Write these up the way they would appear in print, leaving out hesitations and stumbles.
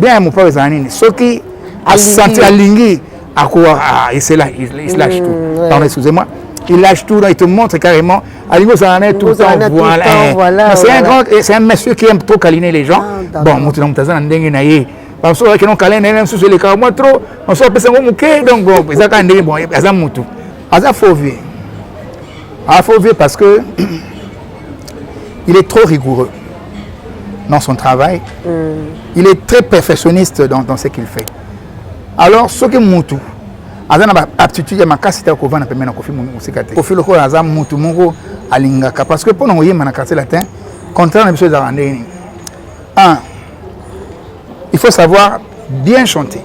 bien mon père zanini ce qui a senti alingi à quoi et c'est là il lâche tout. Pardon, excusez-moi. Il lâche tout, il te montre carrément. Alingo Zanane tout le temps, voilà. C'est un monsieur qui aime trop câliner les gens. Bon, mon temps, t'as n'endengue naïe. Parce que non câlin, même sous les cas, moi trop. On sort personne au mouquet, donc bon, ils attendent bon, ils ont moutou. Aza Fauvier. Ah, Fauvier parce que il est trop rigoureux dans son travail. Il est très perfectionniste dans ce qu'il fait. Alors, ce que moutou. Azana ba aptitude ya makasi ta ko vana pemena ko fi musikate ko fi loko aza mutu moko alingaka parce que pour noyer na quartier latin contraire na biso za randeni il faut savoir bien chanter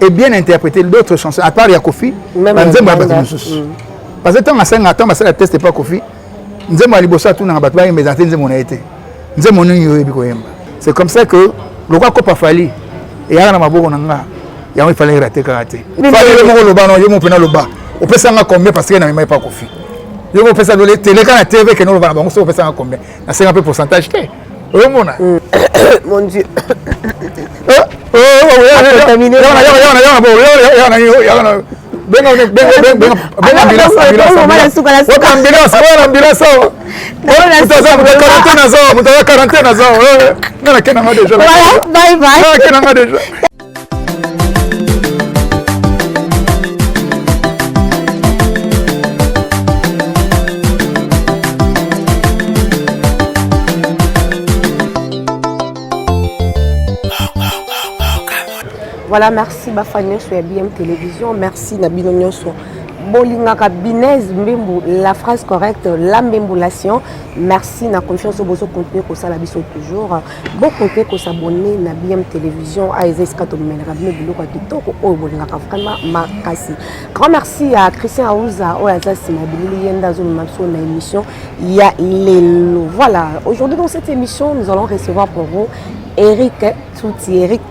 et bien interpréter d'autres chansons à part ya Kofi nzemba ba mususu parce que tant à 5 ans ça la teste pas Kofi nzemba libosa tout na ba ba mbezante nzemba na été nzemba no yoyebi ko yemba c'est comme ça que le roi Kopa Fali et yana maboko na nga il fallait rater karaté. Il fallait le bas, non, il m'a le bas. On peut s'en combien parce qu'il n'a même pas confié. Il faut faire ça dans les télé quand la TV que nous le on peut faire combien. C'est un peu pourcentage. Mon Dieu. Bye bye. Voilà, merci Bafania sur BM Télévision, merci Nabino Nyonso. Bolinga Kabinez Mbembo, la phrase correcte, la mbembolation. Merci na confiance au beau contenu que ça la biso toujours. Bon contenu que s'abonner na BM Télévision à Ezeska Tomene Rabine Bilo ka TikTok au Bolinga vraiment makasi. Grand merci à Christian Aouza au Azasi Mabili Yenda zone Mapso na émission. Il y a les voilà, aujourd'hui dans cette émission, nous allons recevoir pour vous Eric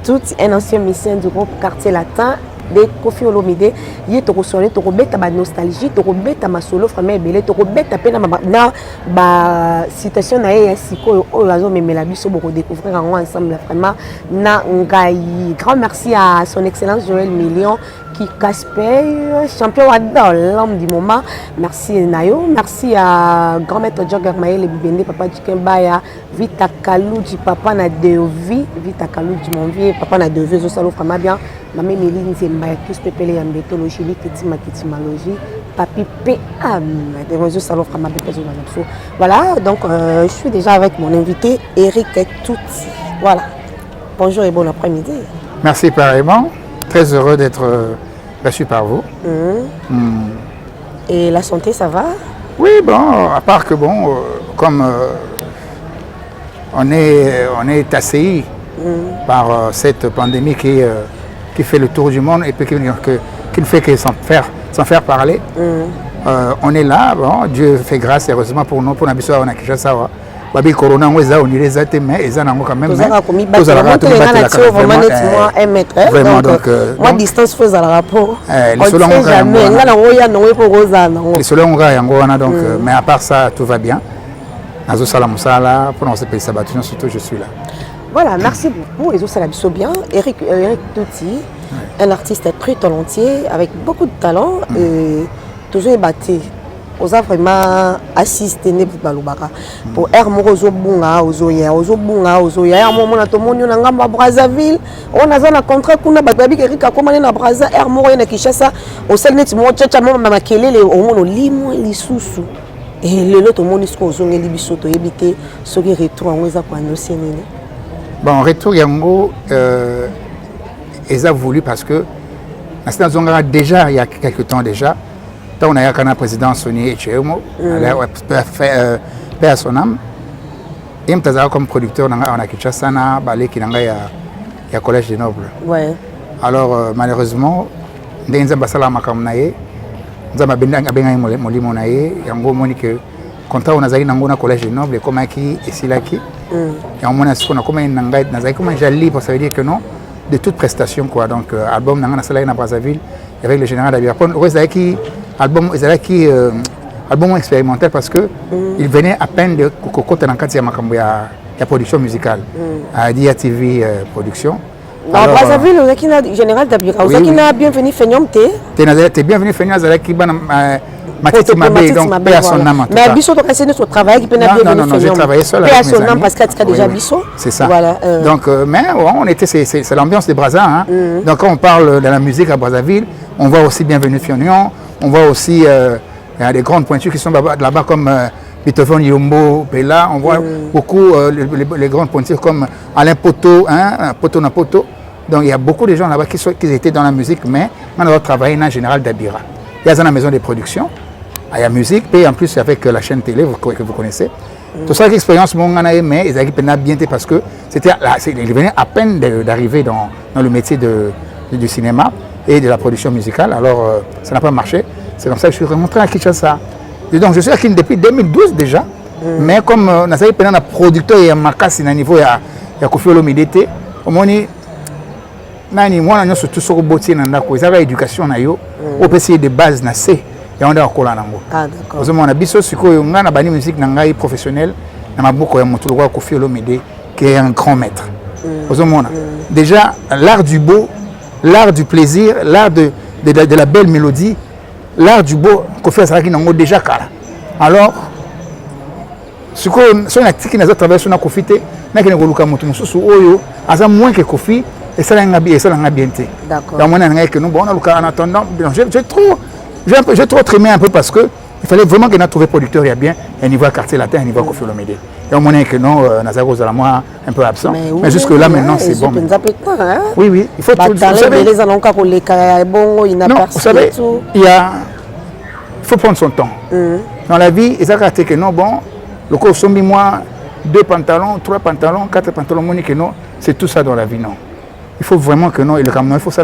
Touti, un ancien musicien du groupe Quartier Latin de Kofi Olomide. Il est au sonné, au bête à nostalgie, au bête à ma solo, famille belé, au bête à peine na ba citation na siko au lazo mais la biso pour découvrir ensemble vraiment na ngai. Grand merci à son excellence Joël Million qui Casper, champion à l'homme du moment. Merci Nayo, merci à grand maître Jogger Maël Bibende, papa du Kembaya, Vita Kalouji, papa na Deovi, Vita Kalouji mon vieux, papa na Deovi, je salue vraiment bien. Maman Méline Zembaya, tous pépélé en bétologie, kitimalogie, papi PM, des réseaux salon vraiment bien. Voilà, donc je suis déjà avec mon invité Eric Touti. Voilà. Bonjour et bon après-midi. Merci pareillement. Très heureux d'être reçu par vous. Et la santé, ça va? Oui, bon, à part que bon, comme on est assailli par cette pandémie qui fait le tour du monde et puis qui ne fait que s'en faire parler. On est là, bon, Dieu fait grâce heureusement pour nous, pour nous, on a quelque chose à voir. Babi corona on est les mais ils en ont quand même vraiment donc moi distance faisait le rapport les sols donc mais à part ça tout va bien azo sala musala pour nous se payer sabat surtout je suis là. Voilà, merci beaucoup et ça la bien Eric Touti, un artiste très talentueux avec beaucoup de talent et toujours battu. Oza vraiment assisté ne balobaka pour air morozo bunga ozoya air momo na tomonyo na ngamba Brazzaville on a un contrat kuna bababi Erika komane na Brazza air moro na Kinshasa au selnet mo tchatcha mama makelele omono limo lisusu et le lot omoni sko ozongeli biso to yebite soki retour ngweza kwa nosi nini. Bon retour yango ils a voulu parce que na zonga déjà il y a quelque temps déjà. On a eu un président Sony Echemo, père son âme. Et il comme producteur on a Kinshasa na balé qui y a collège de Noble. Ouais. Alors malheureusement, nous avons basala makamnaye, nous avons benga molimo naye, yango moni que contrat on a zaï nango na collège de Noble comme qui et silaki. Et on a ce qu'on a comme nangai na zaï comme jali pour ça veut dire que non de toute prestation quoi. Donc album nanga salai na Brazzaville avec le général Abirpon, qui album expérimental parce que il venait à peine de Kokota Nankati Makambo la production musicale. À DIA TV Production. Dans Brazzaville, vous avez général d'Abira. Vous avez bienvenue Fenyom T. T'es bienvenu Fenyom Zalaki Matiti Mabé, donc paix à son âme. Mais Bisso, donc c'est notre travail qui peut être bienvenu. Non, j'ai travaillé seul avec mes amis. Paix à son âme parce qu'il y a déjà Bisso. C'est ça. Voilà. Donc, mais on était, c'est l'ambiance de Brazza. Hein. Donc quand on parle de la musique à Brazzaville, on voit aussi Bienvenue Fenyom, on voit aussi il y a des grandes pointures qui sont là-bas comme Beethoven, Yombo, Pella. On voit beaucoup les grandes pointures comme Alain Poto, hein, Poto na Poto. Donc il y a beaucoup de gens là-bas qui étaient dans la musique, mais on a travaillé dans le général d'Abira. Il y a dans la maison de production. Il y a musique, et en plus avec la chaîne télé que vous connaissez. Tout ça, l'expérience, on a aimé, ils ont bien été parce que il venait à peine d'arriver dans le métier du cinéma et de la production musicale. Alors, ça n'a pas marché. C'est comme ça que je suis remonté à Kinshasa. Et donc, je suis à Kinshasa depuis 2012 déjà. Mais comme on a savait un producteur et un marquage à niveau, il y a Kofi Olomide, au moins, moi, je suis tout sur le botier, il y a l'éducation, on peut essayer de base, et on est encore là. Ah, d'accord. On a biso sikoyo nga na bani musique nangai professionnel na maboko ya moto lokwa Kofi Olomide qui est un grand maître. Déjà l'art du beau, l'art du plaisir, l'art de la belle mélodie, l'art du beau Kofi Azalaki nango déjà kala. Alors sikoyo so na tiki na za travailler sur na Kofi te na kene koluka moto mususu oyo aza moins que Kofi et ça l'a bien té. D'accord. Donc on a nga que nous bon on a luka en attendant j'ai trop trimé un peu parce que il fallait vraiment que notre producteur y a bien un niveau à quartier latin, un niveau à Kofi Olomide. Et au moment que non, Nazaro Zalamoa un peu absent. Mais jusque là maintenant c'est bon. Oui, il faut tout. Vous savez, il faut prendre son temps. Dans la vie, il y que non bon, le corps sombi moi 2 pantalons, 3 pantalons, 4 pantalons, que non, c'est tout ça dans la vie non. Il faut vraiment que non, il faut ça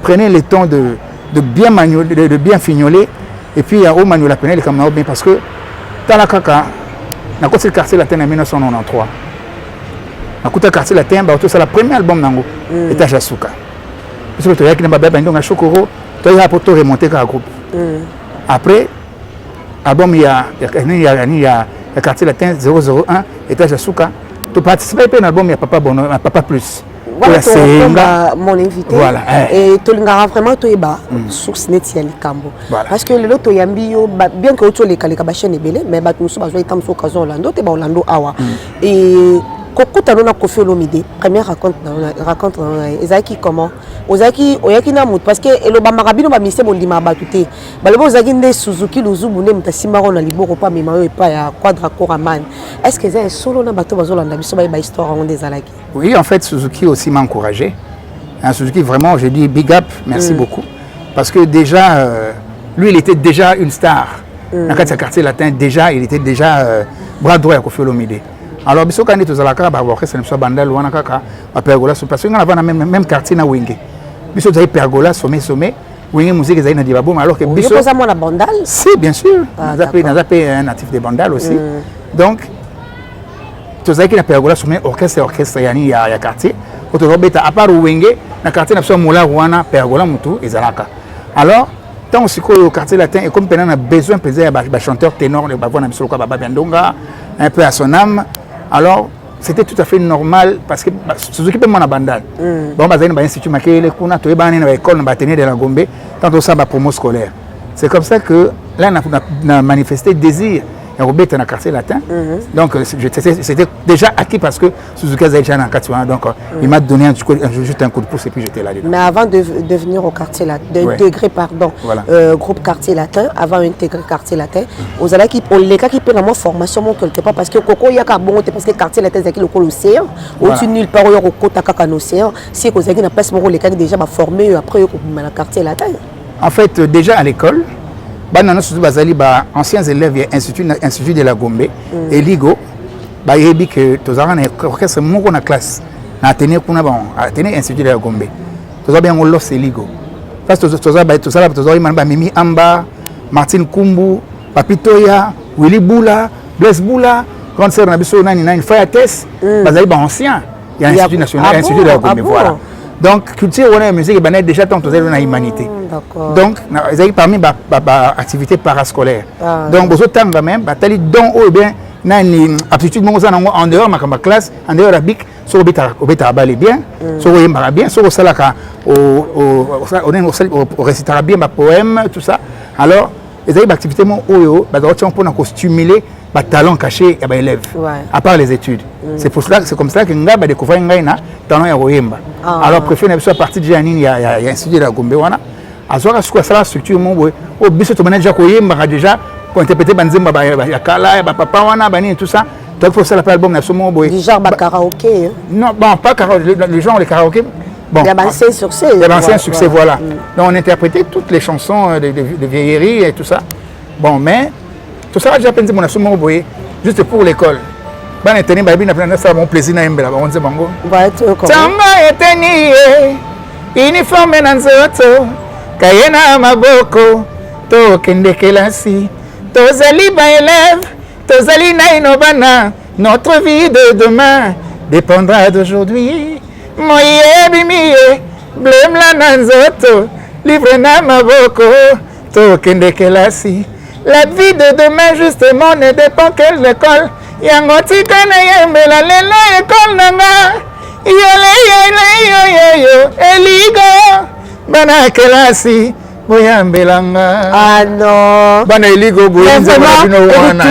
prenez le temps de bien magnoler, de bien fignoler, et puis il y a au manuel la pénale comme bien parce que dans la caca, dans le quartier latin en 1993, dans le quartier latin, c'est le premier album nango, Étage à Souka. Parce que tu as qui n'a pas bien donc Chokoro, tu as pour remonter à groupe. Après, album il y a quartier latin 001, Étage à Souka. Tu participes à un album il y a Papa Plus. Voilà, mon invité. Voilà. Et tu as vraiment source net ya likambo. Parce que le loto yambi bien que tu les calika chaîne ebele mais nous sommes besoin tam so kazo Orlando te ba Orlando awa. Et Koko talona Kofi Olomide première raconte ezaki comment ozaki oyaki na mout parce que eloba marabino ba mise bondima batute balobo ozaki nde Suzuki Luzubu ne mtasima na liboko pa mema yo pa ya Quadra Coraman. Est-ce que c'est solo na bato bazolanda biso ba histoire on des alaki? Oui, en fait Suzuki aussi m'a encouragé. Suzuki vraiment, je dis big up, merci beaucoup parce que déjà lui il était déjà une star. Dans le quartier latin déjà il était déjà bras droit à Kofi Olomide. Alors biso quand nous allons faire orchestre nous bandal wana kaka à pergola parce que on a même quartier na Wenge biso在pergola sommet Wenge musique在na dibabo alors que biso ça moi la bandal si bien sûr nous appelé un natif de bandal aussi donc tu sais que na pergola sommet orchestre yani ya quartier pour te robeta à part Wenge na quartier na so mola wana pergola mutu ezalaka alors tant aussi au quartier latin et comme on a besoin plaisir à chanteur ténor le bavon na biso ko baba Biandonga un peu à son âme. Alors, c'était tout à fait normal parce que Suzuki peut m'en abandonner. Bon, bah, j'ai un institut Makele, qu'on a tout ébané dans l'école, on a tenu de la Gombe, tant que ça, ma promo scolaire. C'est comme ça que là, on a manifesté désir. Et Robert est dans le quartier latin. Donc, c'était déjà acquis parce que Suzuki a déjà dans le quartier. Donc, il m'a donné juste un coup de pouce et puis j'étais là. Mais avant de venir au quartier latin, d'intégrer, pardon, groupe quartier latin, avant d'intégrer quartier latin, aux allez qui, on les cas qui prennent la formation quelque part parce que Coco, il y a qu'à bon, parce que quartier latin, c'est qui le l'océan, au-dessus nulle part, il y a au côté à l'océan. Si vous avez une place, les cas déjà formés après au quartier latin. En fait, déjà à l'école, anciens élèves de l'Institut de la Gombe et Ligo, il dit que tous avons un orchestre dans la classe, dans l'Institut de la Gombe. Tous avons un loss et Ligo. Parce que tous avons Mimi Amba, Martin Kumbu, Papitoya, Willy Boula, Blaise Boula, grande sœur Nabiso Nani, Fire Test, ancien. Il y a l'Institut national, l'Institut de la Gombe. Voilà. Donc, culture, on a musique, déjà tant que dans l'humanité. Donc, parmi les activités parascolaires. Donc, vous avez même, don ou bien, nani aptitude moko za nango en dehors makamba classe en dehors la bic so obeta bale bien so oyembaka bien so osalaka o récitera bien ba poème tout ça alors ezali ba activité mo oyo ba doit mpona ko stimuler ba talent caché ya ba élèves à part les études c'est pour cela c'est comme ça que nga ba découvrir ngai na talent ya koyemba alors préfère na biso à partir de nini ya institut la Gombe wana azwaka suka sala structure mo boy o biso to manager koyemba déjà pour interpréter banzemba ya kala ba papa wana ba nini tout ça donc pour ça l'album na somo boy du genre ba karaoké non bon pas karaoké les gens les karaoké bon il y a un succès il y a un succès voilà donc on interprétait toutes les chansons de vieilleries et tout ça bon mais tout ça déjà pensé mon somo boy juste pour l'école ban eteni ba bina na ça mon plaisir na embela ba onze bango ba to ko tamba eteni uniforme na nzoto kayena maboko to kende kelasi tozali ba élève tozali na inobana notre vie de demain dépendra d'aujourd'hui moyebi miye blême la na nzoto livre na maboko to kende kelasi la vie de demain justement ne dépend que de l'école yango tika na yembela lelo école nanga yo eligo bana kelasi boyambelanga ah non bana eligo boyenza bino wana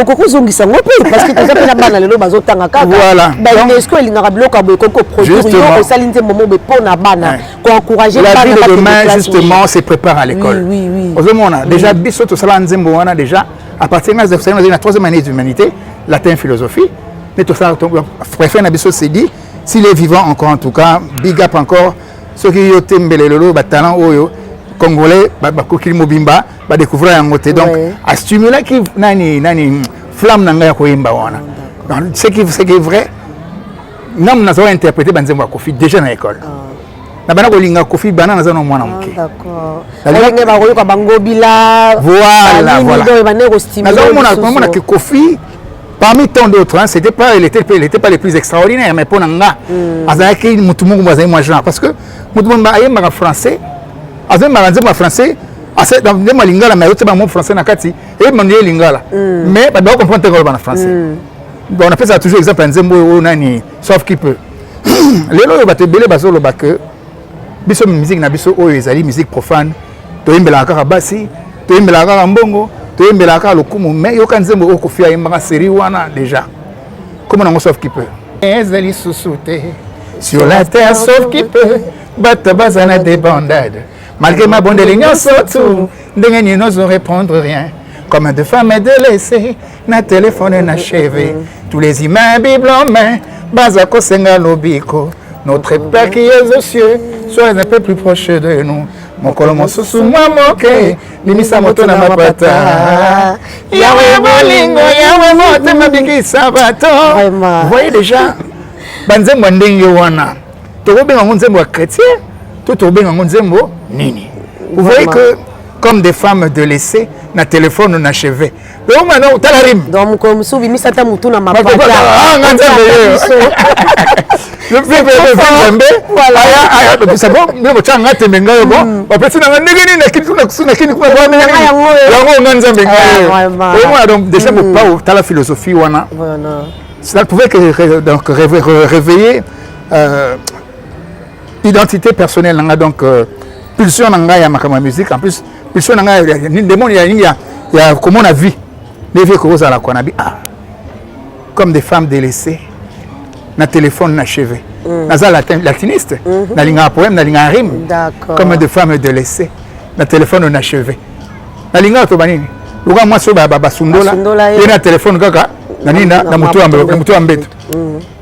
okokuzongisa ngo pe parce que toza pena bana lelo bazotanga kaka voilà ba UNESCO elingaka biloko boye koko produire yo osali nzembo mo be pona bana ko encourager bana la vie de demain justement se prépare à l'école oui ozomona déjà biso to sala nzembo wana déjà à partir de la troisième année d'humanité latin philosophie mais tout ça préfère na biso c'est dit s'il est vivant encore en tout cas big up encore ceux qui yo tembele lolo ba talent oyo congolais ba kokili mobimba ba découvrir yango te donc a stimuler qui nani flamme nanga ya koyemba wana c'est qui est vrai nam nazo interpréter banzembo Kofi déjà na école na bana kolinga Kofi bana nazo no mwana muke d'accord alinga ba koyoka bango bila voilà nazo mona que Kofi parmi tant d'autres il était pas les plus extraordinaires mais pour nanga azaki mutu mungu bazai moi genre parce que mutu mungu ayemba français azemba nzembo français asa dans le lingala mais autre mot français na kati et monier lingala mais ba doit comprendre que le français on appelle ça toujours exemple nzembo o nani sauf qui peut lelo yo bato belé bazolo ba que biso musique na biso o ezali musique profane to yembela kaka basi to yembela kaka mbongo to yembela kaka lokumu mais yo kanzembo o Kofi ayemba série wana déjà comment on sauf qui peut ezali susute sur la terre sauf qui peut bata bazana des bandades malgré ma bonne ligne surtout ndenge ni n'ose répondre rien comme de femmes et de laisser na téléphone na chevé tous les immeubles en main bazako senga lobiko notre Père qui est aux cieux sois un peu plus proche de nous mon colomo susu moi moke limisa moto na mapata yawe bolingo yawe mote mabikisa bato vous voyez déjà banzembo ndenge wana tokobenga nzembo ya chrétien tout tokobenga nzembo nini vous voyez que comme des femmes de laisser na téléphone na chevet donc maintenant talarim donc comme soubi misata mutu na mapata le peuple voilà aya c'est bon mais changa temenga bon ba pesi na ndenge ni na kitu na kusuna kini kwa bwana yango nganza benga donc déjà pour pas la philosophie wana voilà cela pouvait que donc réveiller identité personnelle donc pulsion nanga ya makama musique en plus pulsion nanga ni démon ya comment on a vu les vieux causes à la konabi comme des femmes délaissées na téléphone na chevet naza latiniste na linga poème na linga rime comme des femmes délaissées na téléphone na chevet na linga to banini luka moi so ba sundola et na téléphone kaka na nina na mutu ambeto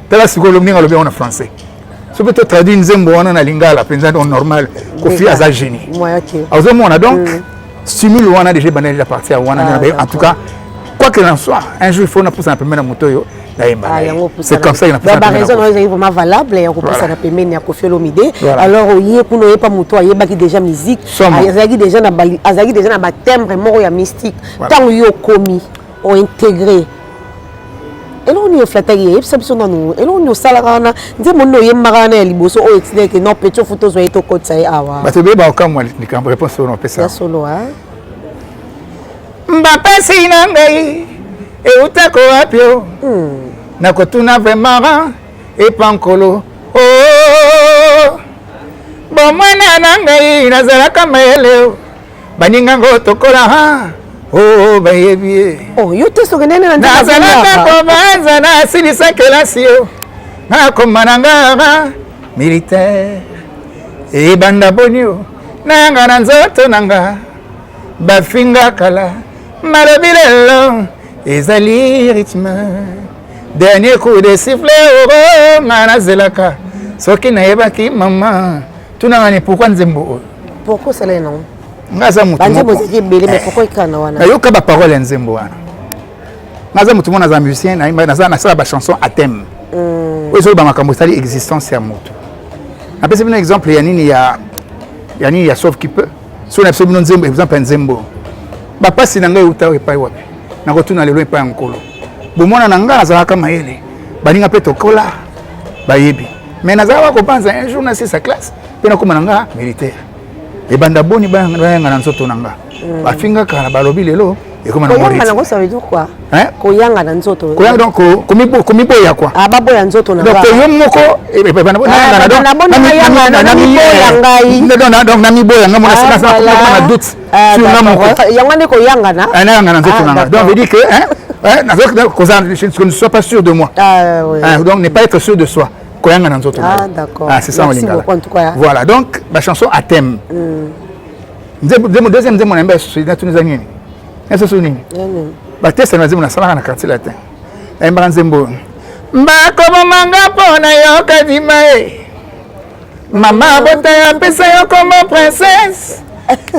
tala sikolo mninga lobi en français ce peut être traduit nzembo wana na lingala penza normal Kofi aza génie azomona donc stimule wana déjà banal la partie wana en tout cas quoi qu'il en soit un jour il faut na pousser na pemena motoyo c'est comme ça il a pas raison est vraiment valable et on peut ça na pemena Kofi Olomide alors oyé kuno yé pas moto ayeba ki déjà musique azaki déjà na ba timbre moko ya mystique tant yo komi o intégré et là on est flatté et ça biso nanu et là on sala kana nzembo no yemaka na liboso o explique que non petit photo zo eto kotsa e awa ba te ba okamwa ni ka réponse on peut ça solo hein mbapasi na ngai et utako apio na kotuna vraiment et pankolo oh bon mwana nangai nazalaka mayele baninga ngo tokola ha oh bayebi oh yo te sokenene na nazalaka kobanza na silisa kelasio na komananga militaire e banda bonio nanga na nzoto nanga bafinga kala malobi lelo ezali rythme dernier coup de sifflet oro nga nazelaka soki nayebaki mama tunanga ni pourquoi nzembo pourquoi cela non ngaza mutu banzembo zeki ebele mais pourquoi ikana wana nayoka baparole ya nzembo wana ngaza mutu mona za musicien nasala bachanson à thème oyo ezoloba makambo esali existence ya mutu napesi bino exemple ya nini ya sauve qui peut so na biso bino nzembo exemple ya nzembo bapasi na ngai euta epai wapi nakotuna lelo epai ya nkolo bomona na ngai nazalaka mayele baninga mpe tokola bayebi mais nazalaka kopanza un jour na sisa classe mpe nakoma na nga militaire ebanda boni bayanga na nzoto na nga bafingaka na balobi lelo ekoma na koyanga nango ça veut dire quoi koyanga na nzoto koyanga donc komiboya quoi baboya nzoto na donc yo moko donc namiboya nga mona na doute sur nga moko yango nde koyanga na nzoto na nga donc veut dire que je ne sois pas sûr de moi donc ne pas être sûr de soi koyanga na nzoto na d'accord c'est ça on lingala voilà donc la chanson à thème deuxième nzembo na mbe société tu nous a nini eso so nini batesa na nzembo na salaka na quartier latin mbaka nzembo mbako manga pona yo kadima mama bota ya pesa yo comme princesse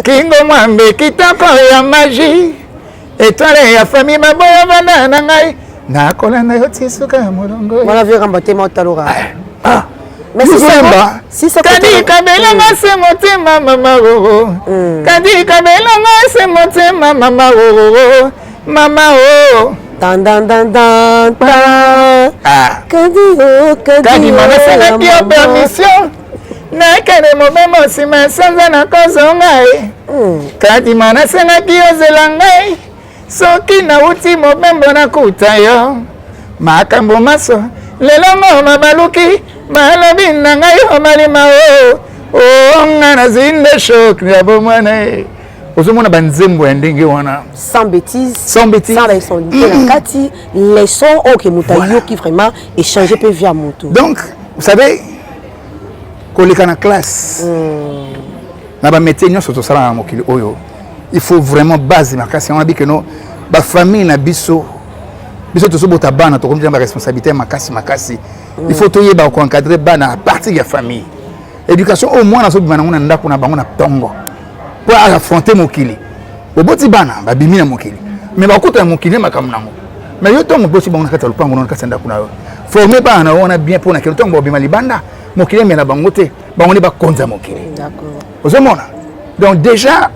kingo mwambe kitoko ya magie étoile ya famille baboya bana na ngai nakolanda yo tisuka ya molongo mwana vira mbatema otaloka mais si ça kadi kabelanga se motema mama gogo kadi kabelanga se motema mama gogo mama oh dan dan dan dan kadi mana sena bio permission na kene mobemo sima sanza na kozonga kadi mana sena bio zelanga soki na uti mobembo na kuta yo makambo maso lelo ngoma baluki malobi na ngai omalima o nga na zinde shok ya bomwana ozomona banzembo ya ndenge wana sans bêtise sans responsabilité na kati les sons oke mutayo qui vraiment échanger peut via moto donc vous savez koleka na classe na ba métier nyonso tosala na mokili oyo il faut vraiment base makasi on a dit que no ba famille na biso tosobota bana tokomisa ba responsabilité makasi il faut toyeba ko encadrer bana à partir de la famille éducation au moins na so bana ngona ndako na bango na tongo pour affronter mokili oboti bana babimi na mokili mais bakuta mokili makamu nango mais yo tongo bosi bango na kata lupango na kata ndako na yo former bana ona bien pour na kilo tongo bobima libanda mokili mais na bango te bango ne ba konza mokili d'accord ozomona donc déjà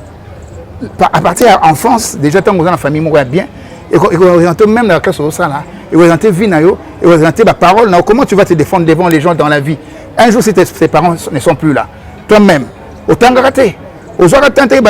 à partir de l'enfance déjà tongo dans la famille moko ya bien et orienter même dans la classe au ça là et orienter vie na yo et orienter ba parole na comment tu vas te défendre devant les gens dans la vie un jour si tes parents ne sont plus là toi-même autant raté aux autres tenter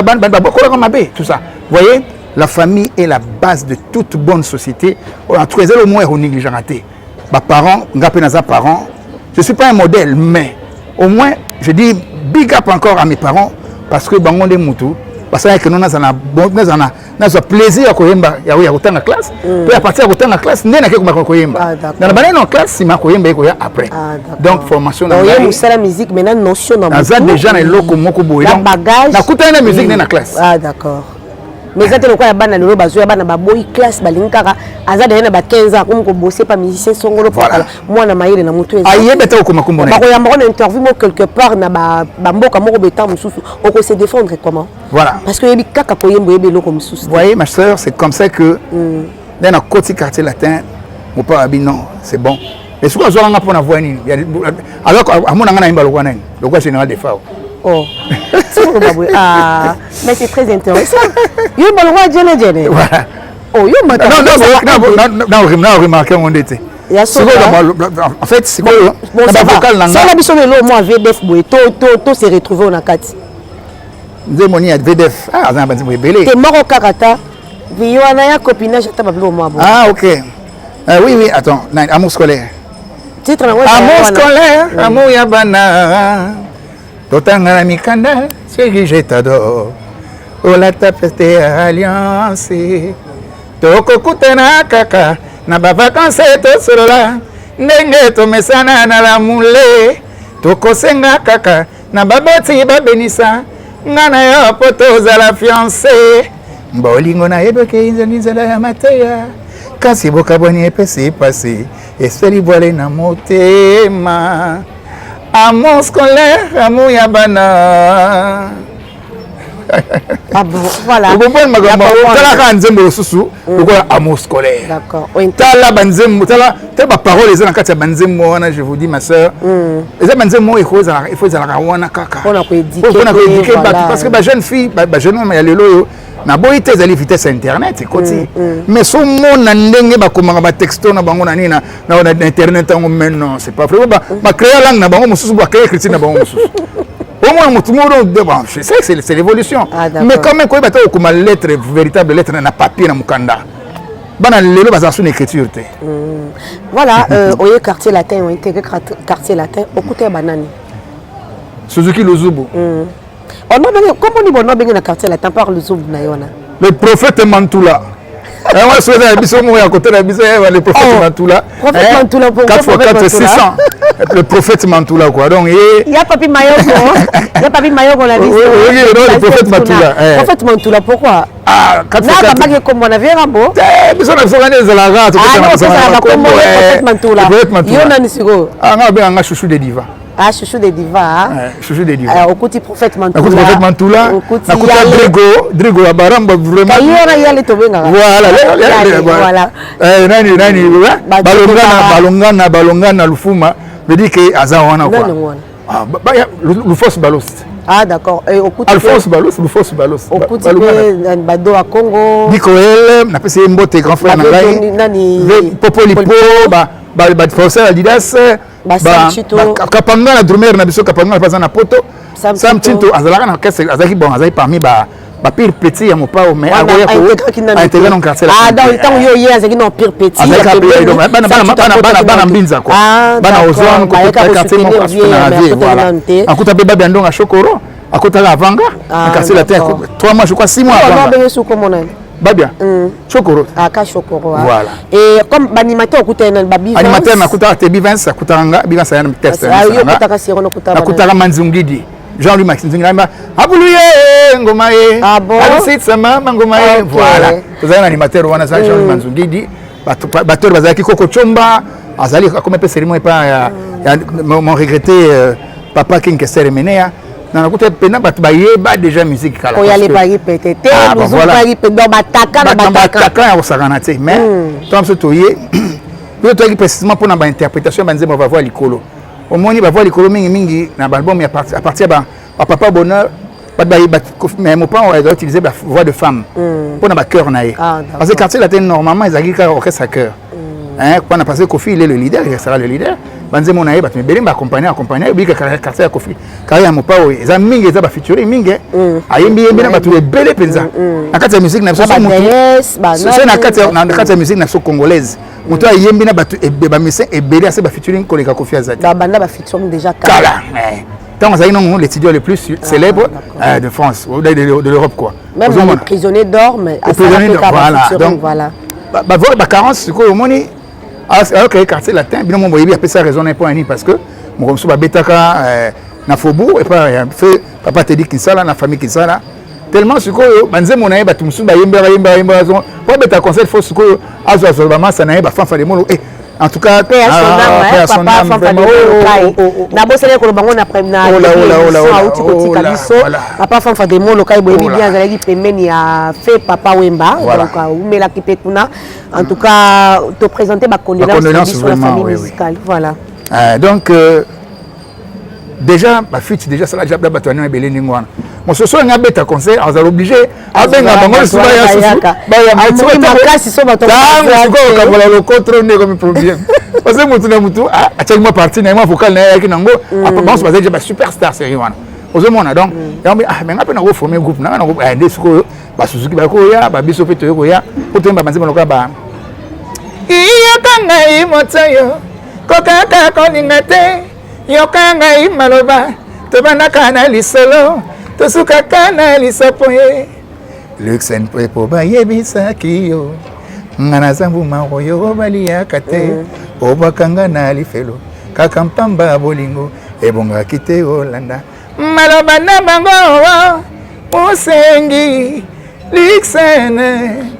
tout ça vous voyez la famille est la base de toute bonne société en tout cas au moins on néglige raté ba parents ngapé na za parents je suis pas un modèle mais au moins je dis big up encore à mes parents parce que bango de mutu parce que nous avons plaisir à koyemba ya kutanga classe puis à partir de kutanga classe ndena ke kuma koyemba dans la banane en classe si ma koyemba koya après donc formation dans la musique maintenant notion dans ça déjà na loko moko boye donc na kutana na musique na classe d'accord mais ça te quoi bana lelo bazo ya bana baboyi classe balinkaka azada na ba 15 ans comme ko bosser pas musicien songolo pakala mwana mayele na mutu eza ayebeta ko makumbo na ba ko yamba on interview mo quelque part na ba mboka moko betam mususu on ko se défendre comment voilà parce que yebi kaka ko yembo yebe loko mususu vous voyez ma sœur c'est comme ça que dans la côté quartier latin mon père a dit non c'est bon et ce que zo nga pona voix ni alors amona nga na imba lokwa nani lokwa général de fao oh mais c'est très intéressant yo balongwa jene voilà oh yo mata non remarqué on était en fait c'est quoi la vocal là ça la biso lelo moi VDF boy to se retrouver on a kati nzemoni ya VDF azana banzi boy belé te moko kakata Viona ya copinage ta bablo moi bon. Ah OK. Oui, attends, amour scolaire. Titre amour scolaire, amour ya bana. Totanga na mikanda, c'est je t'adore. Ola ta fête alliance. Toko kutana kaka na ba vacances to solola. Ndenge to mesana na la mule. Toko senga kaka na baboti babenisa. Ngana yo poto za la fiancée. Bolingo na yeboke inzala ya mateya. Kasi boka boni epesi passé. Esperi voile na motema. Amour scolaire, amour ya bana. Ah bon, voilà. Vous comprenez ma gamme? Tala ka nzembo susu, pourquoi amour scolaire? D'accord. Tala banzembo, tala parole les kati ya banzembo wana, je vous dis ma sœur. Les banzembo il faut la wana kaka. On a éduquer parce que ba jeune fille, ba jeune homme ya lelo na boite ezali vitesse internet ekoti. Mais so mona ndenge ba komanga ba texto na bango na nina na internet ngo maintenant, c'est pas vrai ba créer langue na bango mususu ba créer écriture na bango mususu. Au moins, tout le monde, je sais que c'est l'évolution. Mais quand même, quand il y a une lettre, véritable lettre, dans papier, dans le Mukanda, il y a une écriture. Voilà, au quartier latin, on intégré quartier latin, au côté de Banani. Suzuki Luzubu. Comment on a bien dans quartier latin par Luzubu? Le prophète Mantoula. Moi, je suis à côté de la le prophète Mantoula. Prophète Mantoula, 4x4, 600. Le prophète Mantoula, quoi. Donc, il y a Papi Mayoko. Il y a Papi Mayoko, on a dit. Oui, le prophète Mantoula. Prophète Mantoula, pourquoi? Ah, 4x4. Non, comme on avait un beau. Mais on a fait un zalaga. Ah, non, ça va comme le prophète Mantoula. Le prophète Mantoula. Il y en a un sigo. Ah, on a un chouchou de diva. Ah, chouchou des divas. Chouchou des divas. Alors, au côté prophète Mantoula. Au côté prophète Mantoula. Au côté Drigo Abaramba, vraiment. Il y a les tobenga. Voilà. Balongana, Lufuma. Me dit que Azawana quoi. Ah, Lufos Balos. Ah, d'accord. Alphonse Balos, Lufos Balos. Au côté de Bado à Congo. Nicoel, n'a pas essayé Mbote grand frère Nangai. Popolipo, forcer Adidas. Kapanga na drumer na biso kapanga pas na poto. Sam Tinto azalaka na kese azaki bon azaki parmi ba pire petit ya mopao mais agoya ko intégrer dans quartier. Ah dans le temps yo hier azaki non pire petit. Bana mbinza quoi. Bana ozone ko quartier mo voilà. Akuta beba biandonga chokoro, akuta avanga na quartier la terre 3 mois je crois 6 mois avant. Babia. Chokoro. Ah, ka chokoro. Voilà. Et comme animateur écouter na babi. Animateur na kuta te bivens akutanga bivens ya test. Ah, yo kutaka si ono kutaba. Akutaka Manzungidi. Jean-Louis Maxime Zingamba. Abuluye ngoma ye. Ah bon. Alisit sama ngoma ye. Voilà. Vous avez un animateur wana ça Jean-Louis Manzungidi. Bateur bazaki koko chomba. Azali comme pe cérémonie pas mon regretté papa King Kester Menea. Na kuta pena bat bayeba déjà musique kala. Ko yali bari petete, nous bari pe do bataka na bataka ya osakana te. Mais tom so toye. Yo toki précisément pour na ba interprétation banze va voir likolo. Au moins va voir likolo mingi na album à partir ba papa bonheur bat bayeba mais mon père on a utilisé la voix de femme pour na ba cœur na ye. Parce que quartier latin normalement ils agit ka orchestre à cœur. Hein, quand on a passé Kofi il est le leader, il sera le leader. Banze mon aïe bat me belim ba accompagner bi ka quartier ya Kofi. Carrière mon pao eza mingi eza ba featuring mingi. Ayembi na ba tu belé penza. Na kati ya musique na so c'est na kati ya musique na so congolaise. Moto ayembi na ba tu ba musicien et belé assez ba featuring koleka Kofi Azati. Ba banda ba featuring déjà kala. Tant ça non les studios les plus célèbres de France ou de l'Europe quoi. Même les prisonniers d'or mais à voilà. Ba voir ba carence ko moni. Alors que le quartier latin, bien mon boyebi a fait ça raison pour un parce que mon comme ça betaka na fobu et pas fait papa te dit Kinsala na famille Kinsala tellement ce que banze mon aïe batumsu ba yemba pour beta concert faut ce que azo vraiment ça na ba fanfa de mono en tout cas papa fanfa de na bosele ko bango na première papa fanfa de mono kai boyebi bien zalaki pembeni a fait papa Wemba donc umela kipetuna en tout cas te présenter ma condoléance sur la famille musicale voilà donc déjà ma fille déjà ça la jabda batwana na beleni ngwana mon soso nga beta concert on a obligé a benga bango suba ya susu ba ya makasi so bato ko kabola le contrôle ne comme problème parce que mutu na mutu a tellement parti na moi vocal na yaki nango après bon c'est ba superstar série wana ozomona donc mais nga pe na go former groupe na groupe ndesuko Suzuki bakoya ba biso pe toyokoya po to banzembo lokola ba iyokanga imotoyo kokaka koninga te yokanga imaloba tobandaka na lisolo tosukaka na lisapoye luxen po bayebisaki yo nga naza mbuma oyo baliyaka te obakanga na lifelo kaka mpamba bolingo ebongaki te olanda maloba na bango osengi luxen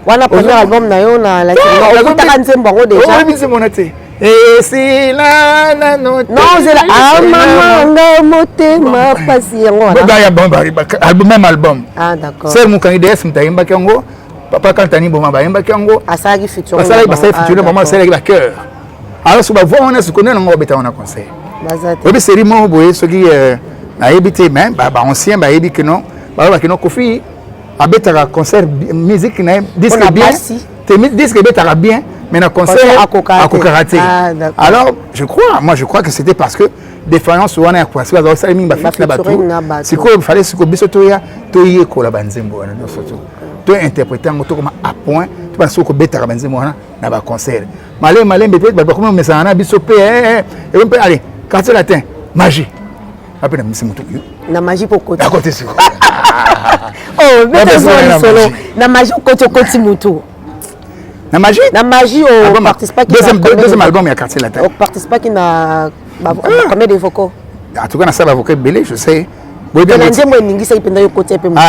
wana premier album na yo na okutaka nzembo yango déjà nzembo na te esila nano te non zela amamanga motema pasi yango wana album ah d'accord ser mokangi DS mutayembaki yango papa kantani boma bayembaki yango asalaki futur basali futur boma basalaki ba cœur alors so bavoix wana sikone nango babeta wana concert oyebi série moko boye soki nayebi te mais baancien bayebi ke non balobaki non Kofi abetaka concert musique na disque bien disque ebetaka bien mais le concert à karaté. Alors, je crois que c'était parce que défaillance on a quoi c'est parce que ça m'a fait la bateau. C'est qu'il fallait que bisotoya toye ko la banzembo na soto. To interpréter ngoto comme à point, tu penses que beta banzembo na ba concert. Malé peut-être ba comme mais ça na bisopé et on peut aller quartier latin magie. Après na misimuto. Na magie pour côté. À côté sur. Oh, mais solo. Na magie côté muto. Na magie on participe deuxième album il y a quartier latin. On participe qui na combien de vocaux? En tout cas na ça va vocal belé je sais.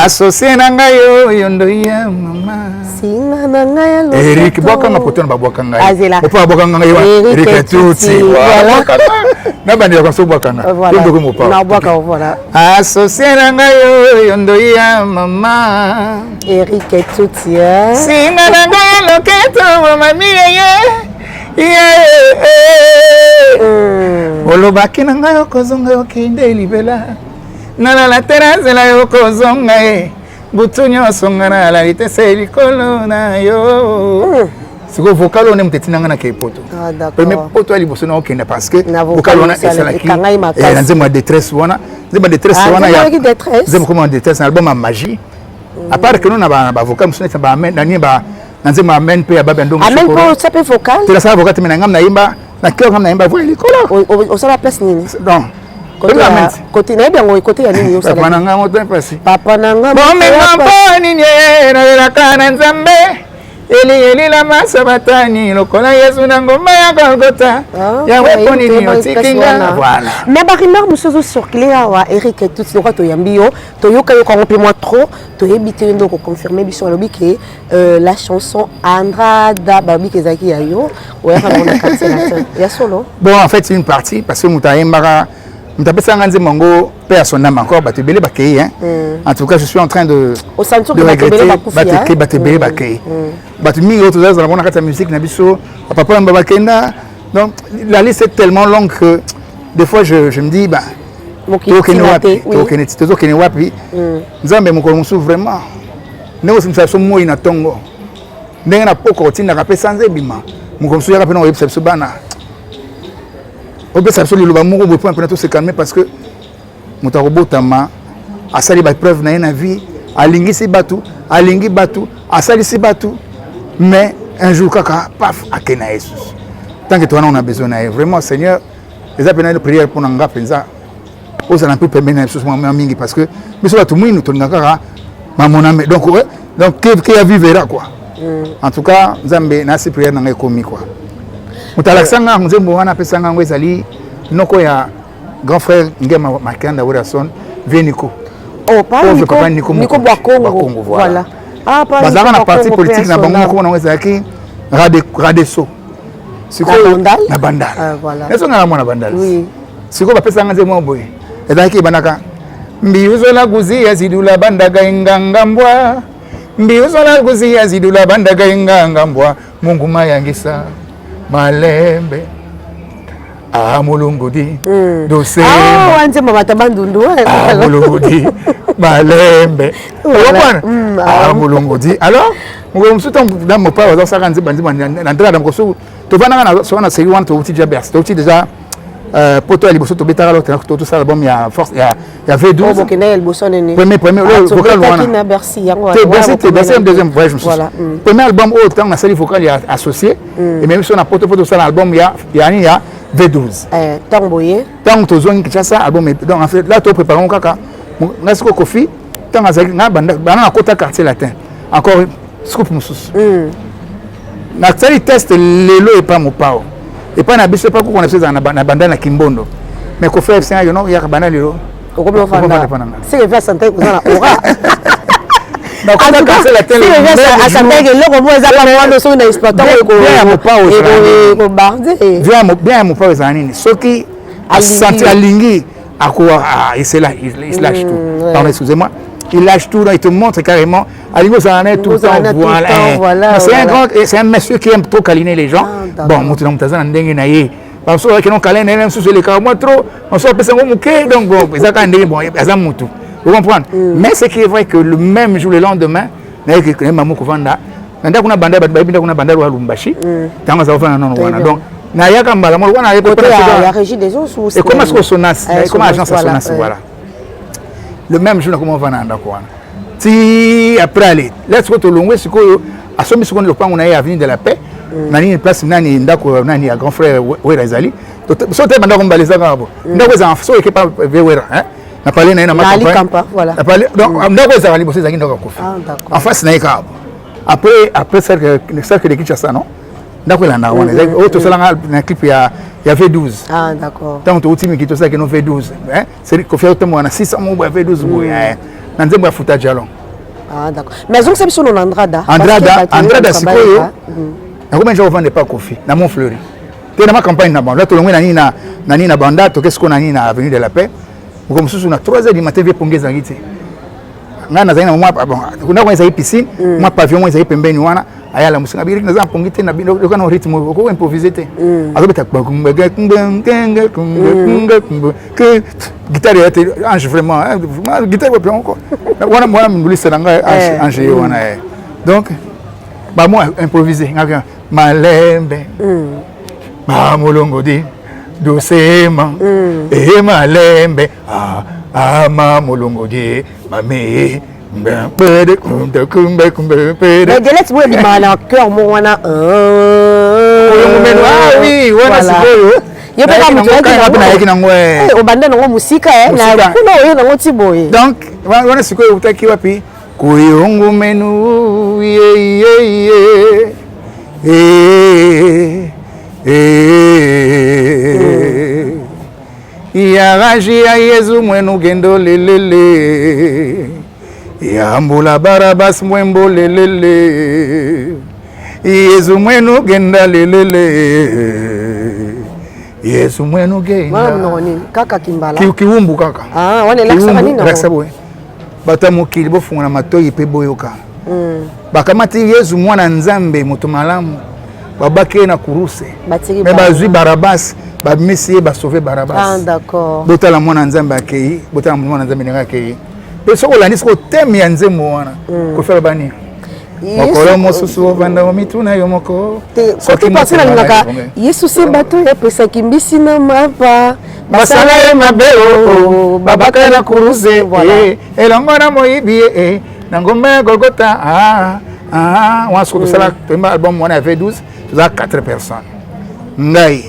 Associé na ngayo yondo ya mama. Singa na ngaya lo. Eric bwakanga poto na babwakanga. Opa bwakanga ngayo Eric tuti. Voilà. Na bandi ya kwaso bwakanga. Ndoko mo pa. Na bwaka voilà. Associé na ngayo yondo ya mama. Eric tuti. Singa na ngayo loketo mama miye. Olobaki na ngayo kozonga okinde libela. Nala la terrasse la yo kozonga butu nyonso nga na la litese likolo na yo siko vocal on mteti nanga na ke poto premier poto ali boso na okenda parce que vocal on a esala ki na nzema détresse wana ya nzema comme détresse album à magie à part que nous na ba vocal musone ba men na niba na nzema amen pe ya baba ndongo amen po ça peut vocal tu la sa vocal te ngam na yimba na cœur ngam na yimba voix likolo au ça la place nini donc côté na bien côté ya nini yosala papa nanga moto pasi papa nanga bomema nini na kana nzambe eli la masabatani lokola Yesu na ngoma ya Golgotha ya wepo nini otikinga voilà mais barimar musozo circuler wa Eric tout ce to yambio to yoka yo ko moi trop to ebite ndo ko confirmer biso lobi que la chanson Andrada babi kezaki ya yo ouais on a cancellé ya solo bon en fait c'est une partie parce que mutayembara Mutapesa nganze mongo père son âme encore batebele bakei hein. En tout cas je suis en train de regretter batebele bakei. Batumi autres dans la bonne carte musique na biso papa mbaba kenda. Donc la liste est tellement longue que des fois je me dis bah OK wapi. Nzambe mokolo musu vraiment. Ndeko simsa so moyi na tongo. Ndenge na poko tinda kapesa nzebima. Mokolo musu ya kapena oyebisa biso bana. On peut s'absolument le mot pour un se calmer parce que Motarobotama a sali ba preuve na na vie alingi si batu alingi batu asali si batu mais un jour kaka paf akena Jesus tant que toi on a besoin vraiment Seigneur les appels de prière pour nanga penza aux en peu permettre na Jesus mingi parce que mais soit tout nous tongaka mamona donc qui a vivra quoi en tout cas Nzambe na si prière nanga komi quoi Mutalaksanga nzembo wana pesanga ngo ezali noko ya grand frère Ngema Makanda Wilson Veniko. Oh pas Nico Bwakongo voilà. Ah pas bazanga na parti politique na bango ko na ezaki Radeso. Siko na bandal. Voilà. Neso na mwana bandal. Oui. Siko bapesanga nzembo boye. Ezaki banaka mbiuzo la guzia zidula bandaga ingangambwa. Mbiuzo la guzia zidula bandaga ingangambwa. Mungu mayangisa malembe mulungudi dose wanje mama tambandundu mulungudi malembe mulungudi alors ngo msuta dans mon père dans ça kanzi bandi na ndra dans koso to vana na so na seri wan to uti déjà berce to uti déjà poto ya liboso tobetaka lotela tosala album ya force ya V12 premier vocal wana Bercy deuxième voyage premier album oyo ntango nasali vocal ya associé ememi biso na poto tosala album ya V12 ntango tozongi Kinshasa album donc en fait là topreparango kaka nga siko Kofi ntango azalaki nga bana nakota quartier latin encore scoop mosusu nasali test lelo epa mopao epa na biso epa kokona biso ezala na banda na Kimbondo mais Kofi FC yo no yaka bana lelo bien ya mopao ezala nini soki asanti alingi il lâche tout pardon excusez-moi il lâche tout, il te montre carrément. Alingo Zanané tout le temps, voilà. C'est un monsieur qui aime trop câliner les gens. Bon, moi, tu n'as pas d'endengue naïe. Parce que non câliner, même sous les carreaux, trop. On s'en passe un mouquet, donc bon, ça quand bon, il y a un moutou. Vous comprenez? Mais c'est qui est vrai que le même jour, le lendemain, naïe que maman Kovanda, nanda kuna banda, babinda kuna banda wa Lumbashi. Tanga ça va faire non wana. Donc na yaka mbala, moi wana yaka côté la régie des eaux sous. Et comment est-ce qu'on Sonas, comment agence Sonas, voilà. Le même jour, comment on va dans quoi. Si après aller, let's go to Longwe, c'est quoi? À ce moment où le plan on a avenue de la paix, nani une place nani ndako nani a grand frère Wera Zali. Sauter mandako mbaliza ngabo. Ndako za so ekipa Wera, hein? Na parlé na campagne. Voilà. Na parlé donc ndako za libosi za ndako Kofi. En face na ikabo. Après ça que de Kinshasa non? Ndako la na wana. Auto sala na clip ya V12. Ah d'accord. Tant que tu me quittes ça que nous V12, hein? C'est Kofi autant na 600 mo V12 boy, hein? Na nzembo ya futa jalon. Ah d'accord. Mais on sait sur Andrada. Andrada sikoyo. Na comment je vendre pas Kofi na Mont Fleury. Tu na ma campagne na banda to longwe na nini na banda to qu'est-ce qu'on a ni na avenue de la paix. Comme sous na 3h du matin vie pongeza ngiti. Ngana zaina moi bon. Kuna kwa za piscine, moi pavillon moi za pembeni wana. Ayala musinga biri na za pongite na bino kana rythme ko improviser te. Azobeta kumbe que guitare était ange vraiment guitare pas encore wana mbulisa nanga ange wana donc ba moi improviser ngaka malembe mamulongo di doucement et malembe mamulongo di mame mais let's go di mala cœur mo wana oui wana sikoyo yo peka mutu na obanda nango musika na kuna oyo nango tiboye donc wana sikoyo utaki wapi kuyungu menu ya gaji ya Yesu mwenu gendo lelele ya mbula barabas mwembo lelele Yesu mwenu genda lelele Yesu mwenu genda wana mnoni kaka kimbala kiwumbu kaka wana laksa nini laksa boy bata mokili bofungana matoyi pe boyoka bakamati Yesu mwana nzambe moto malamu babake na kuruse mais bazui barabas ba messie ba sauver barabas d'accord botala mwana nzambe akei botala mwana nzambe nga akei pe soko la nisko teme ya nzembo wana ko fera bani mokolo mosusu vanda omituna yo moko soki pasina ngaka Yesu se bato ya pesa kimbisi na mapa basala ye mabeo babaka na kuruse elongo na moyibi na ngombe Golgotha on se retrouve la premier album on avait 12 ça 4 personnes ngai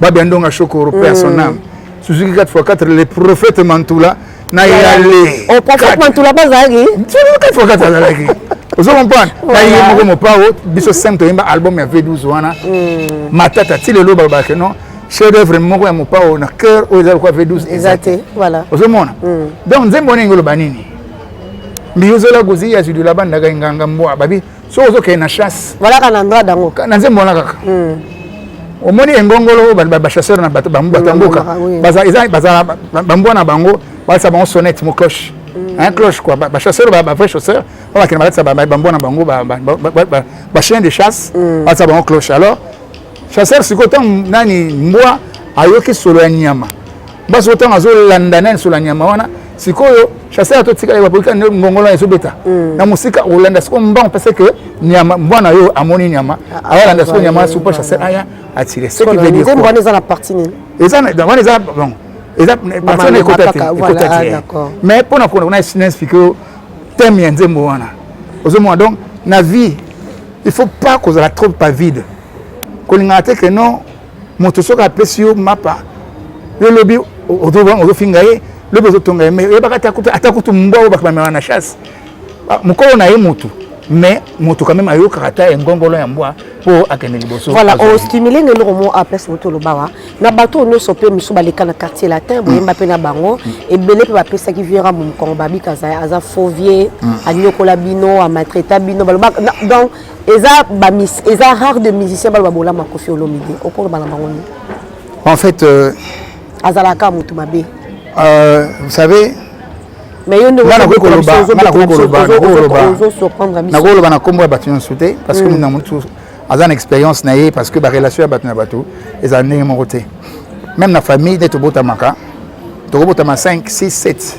babiandonga shokoro personnel Suzuki 4x4 les prophètes Mantoula na yale au prophète Mantoula bazaki 4x4 bazaki vous comprenez na yemo mo pao biso simple yemba album ya V12 wana matata ti lelo babaka non chef d'œuvre moko ya mo pao na cœur au za kwa V12 exact voilà vous comprenez donc nzembo ngolo banini mbiyozola guzi ya zidu la banda nganga mbwa babi so ozoke na chasse voilà kana Andrada ngo na nzembo na kaka omoni engongolo ba chasseur na bato bambu batamboka baza bambu na bango balsa bango sonnette mo cloche un cloche quoi ba chasseur ba vrai chasseur on va balsa bambu na bango ba chien de chasse balsa bango cloche alors chasseur sikoto nani mbwa ayoki solo ya nyama baso tanga zo landana solo ya nyama wana sikoyo chasseur to tika ba polika ngongolo ya sobeta na musika olanda siko mbang parce que nyama mbwana yo amoni nyama awalanda siko nyama supo chasseur aya atire ce qui veut dire quoi mbwana za la partie nini ezana dans les bon eza partie na côté mais pour na on a expliqué thème ya nzembo wana ozomona donc na vie il faut pas cause la trop pas vide kolinga te que non moto soka pesio mapa le lobby au fingaye le besoin tonga mais e baka atakutu mbwa baka na chasse mukolo na ye mutu mais mutu quand même ayo karata e ngongolo ya mbwa pour akene liboso voilà on stimuler ngelo mo apes moto lo bawa na bato no sope misu baleka na quartier latin boyemba pe na bango e belé pe ba pesa ki viera mon komba bi kaza aza fauvier anyokola bino a maltraiter bino donc eza rare de musicien ba bola makofi olomide okolo bana bango en fait azalaka mutu mabe vous savez mais yo ne na koloba na kombo ya bato nyonso te parce que na mutu aza na expérience na ye parce que ba relation ya bato na bato eza ndenge moko te même na famille nde tobotamaka tokobotama 5 6 7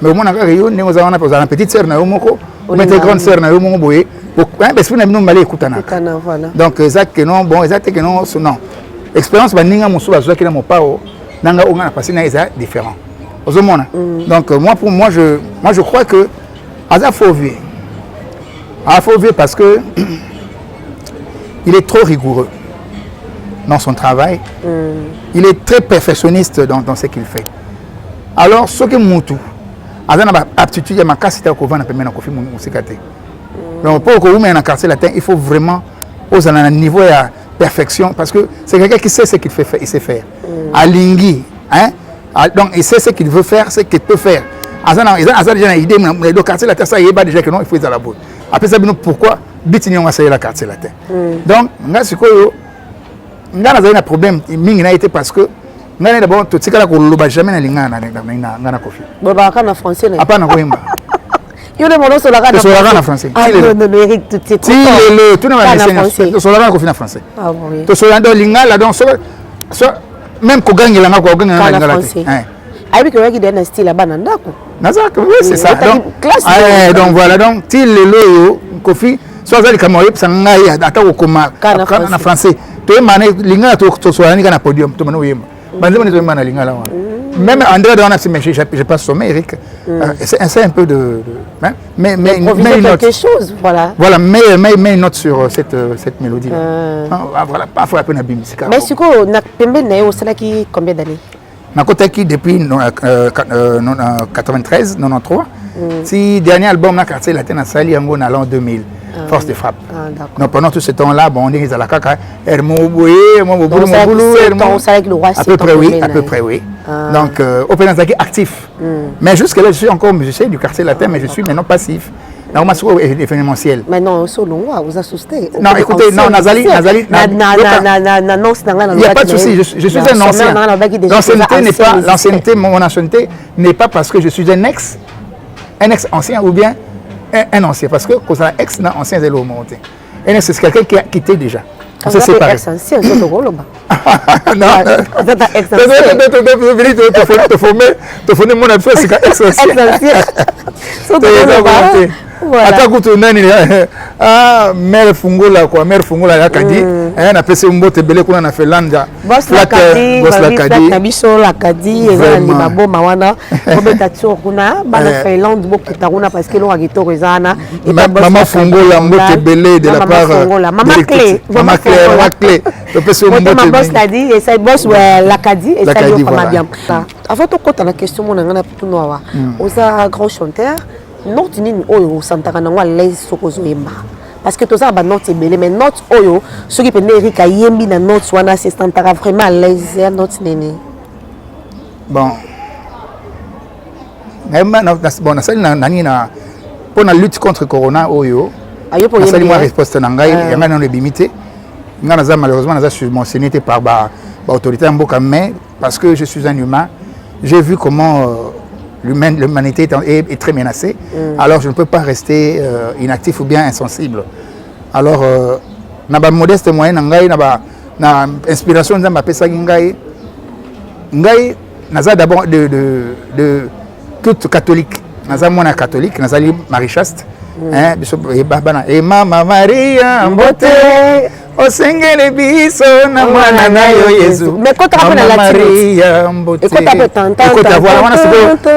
mais omona kaka yo ndenge oza wana ozala na petite sœur na yo moko omete grande sœur na yo moko boye besprit na bino mbala ekutanaka donc eza ke non bon eza te ke non non expérience baninga mosusu bazwaki na mopao nanga onga na passé na eza différent ozomona donc moi je crois que aza fauvier parce que il est trop rigoureux dans son travail il est très perfectionniste dans ce qu'il fait alors ce que mutu aza na aptitude ya makasi ta ko vana pemena ko fi musika te donc pour que vous mette en quartier latin il faut vraiment aux un niveau à perfection parce que c'est quelqu'un qui sait ce qu'il fait il sait faire alingi hein donc il sait ce qu'il veut faire ce qu'il peut faire azana déjà une idée mais le quartier latin ça y est pas déjà que non il faut être à la boule après ça pourquoi bitini on va essayer la quartier latin donc nga sikoyo nga na zana problème mingi na été parce que nga d'abord to tikala ko loba jamais na lingana na kofi baba kana français na apa na koimba yo le mono sur la na français non Eric tout est tout na français sur la kofi na français ah oui to sur la lingala donc même ko gangela ngako gangela lingala avec que qui donne un style là-bas ndako nazaka oui c'est ça donc voilà donc til le loyo kofi soit ça les camarades ça ngai ata ko koma na français to mané lingala to sur la na podium to mané oyema banze mané to mané lingala wa même André dans la mais j'ai pas sommé Eric c'est un peu de mais quelque chose voilà mais une note sur cette mélodie là voilà parfois un peu na bimisika mais siko na pembe na yo sala ki combien d'années na kotaki depuis 93 93 si dernier album na quartier latin na sali yango na l'an 2000 force de frappe donc pendant tout ce temps là bon on dit la kaka hermo boye mo boulou à peu près oui donc open zaki actif mais jusque là je suis encore musicien du quartier latin mais je suis maintenant passif na uma sou événementiel maintenant solo vous assustez non écoutez non nazali non il y a pas de souci je suis un ancien l'ancienneté n'est pas l'ancienneté mon ancienneté n'est pas parce que je suis un ex ancien ou bien un ancien parce que cause la ex na ancien zélo monté et c'est quelqu'un qui a quitté déjà on s'est séparé ancien c'est le rôle non te former mon absence c'est ex ancien ata kutu nani mère fungola quoi mère fungola yakadi na pese mbote belé kuna na Finlande boss la kadi na biso la kadi ezana ni maboma wana obeta tso kuna bana Finlande bokita kuna parce que lo agito ezana maman fungola mbote belé de la part maman clé to pese mbote boss kadi et ça boss la kadi et ça yo pas bien avant to kota la question mona ngana punowa oza grand chanteur note nini oyo santaka nango à l'aise sokozo yemba parce que tout ça ba note belé mais note oyo soki pende Eric ayembi na note wana c'est santaka vraiment à l'aise note nini bon bon nani na pour la lutte contre corona oyo ayo pour yembi moi réponse na ngai yanga na limité ngana za malheureusement na za mentionné par ba autorité mboka mais parce que je suis un humain j'ai vu comment l'humanité est très menacée, alors je ne peux pas rester inactif ou bien insensible. Alors, na ba modeste moyen ngai na inspiration nzamba pesa ngai naza d'abord de toute catholique naza mwana catholique nazali Marie-Chaste biso bana e mama Maria mbote osengele biso na mwana na yo Yesu mais quand tu rappelles la Maria mbote et quand tu appelles tanta écoute voilà wana siko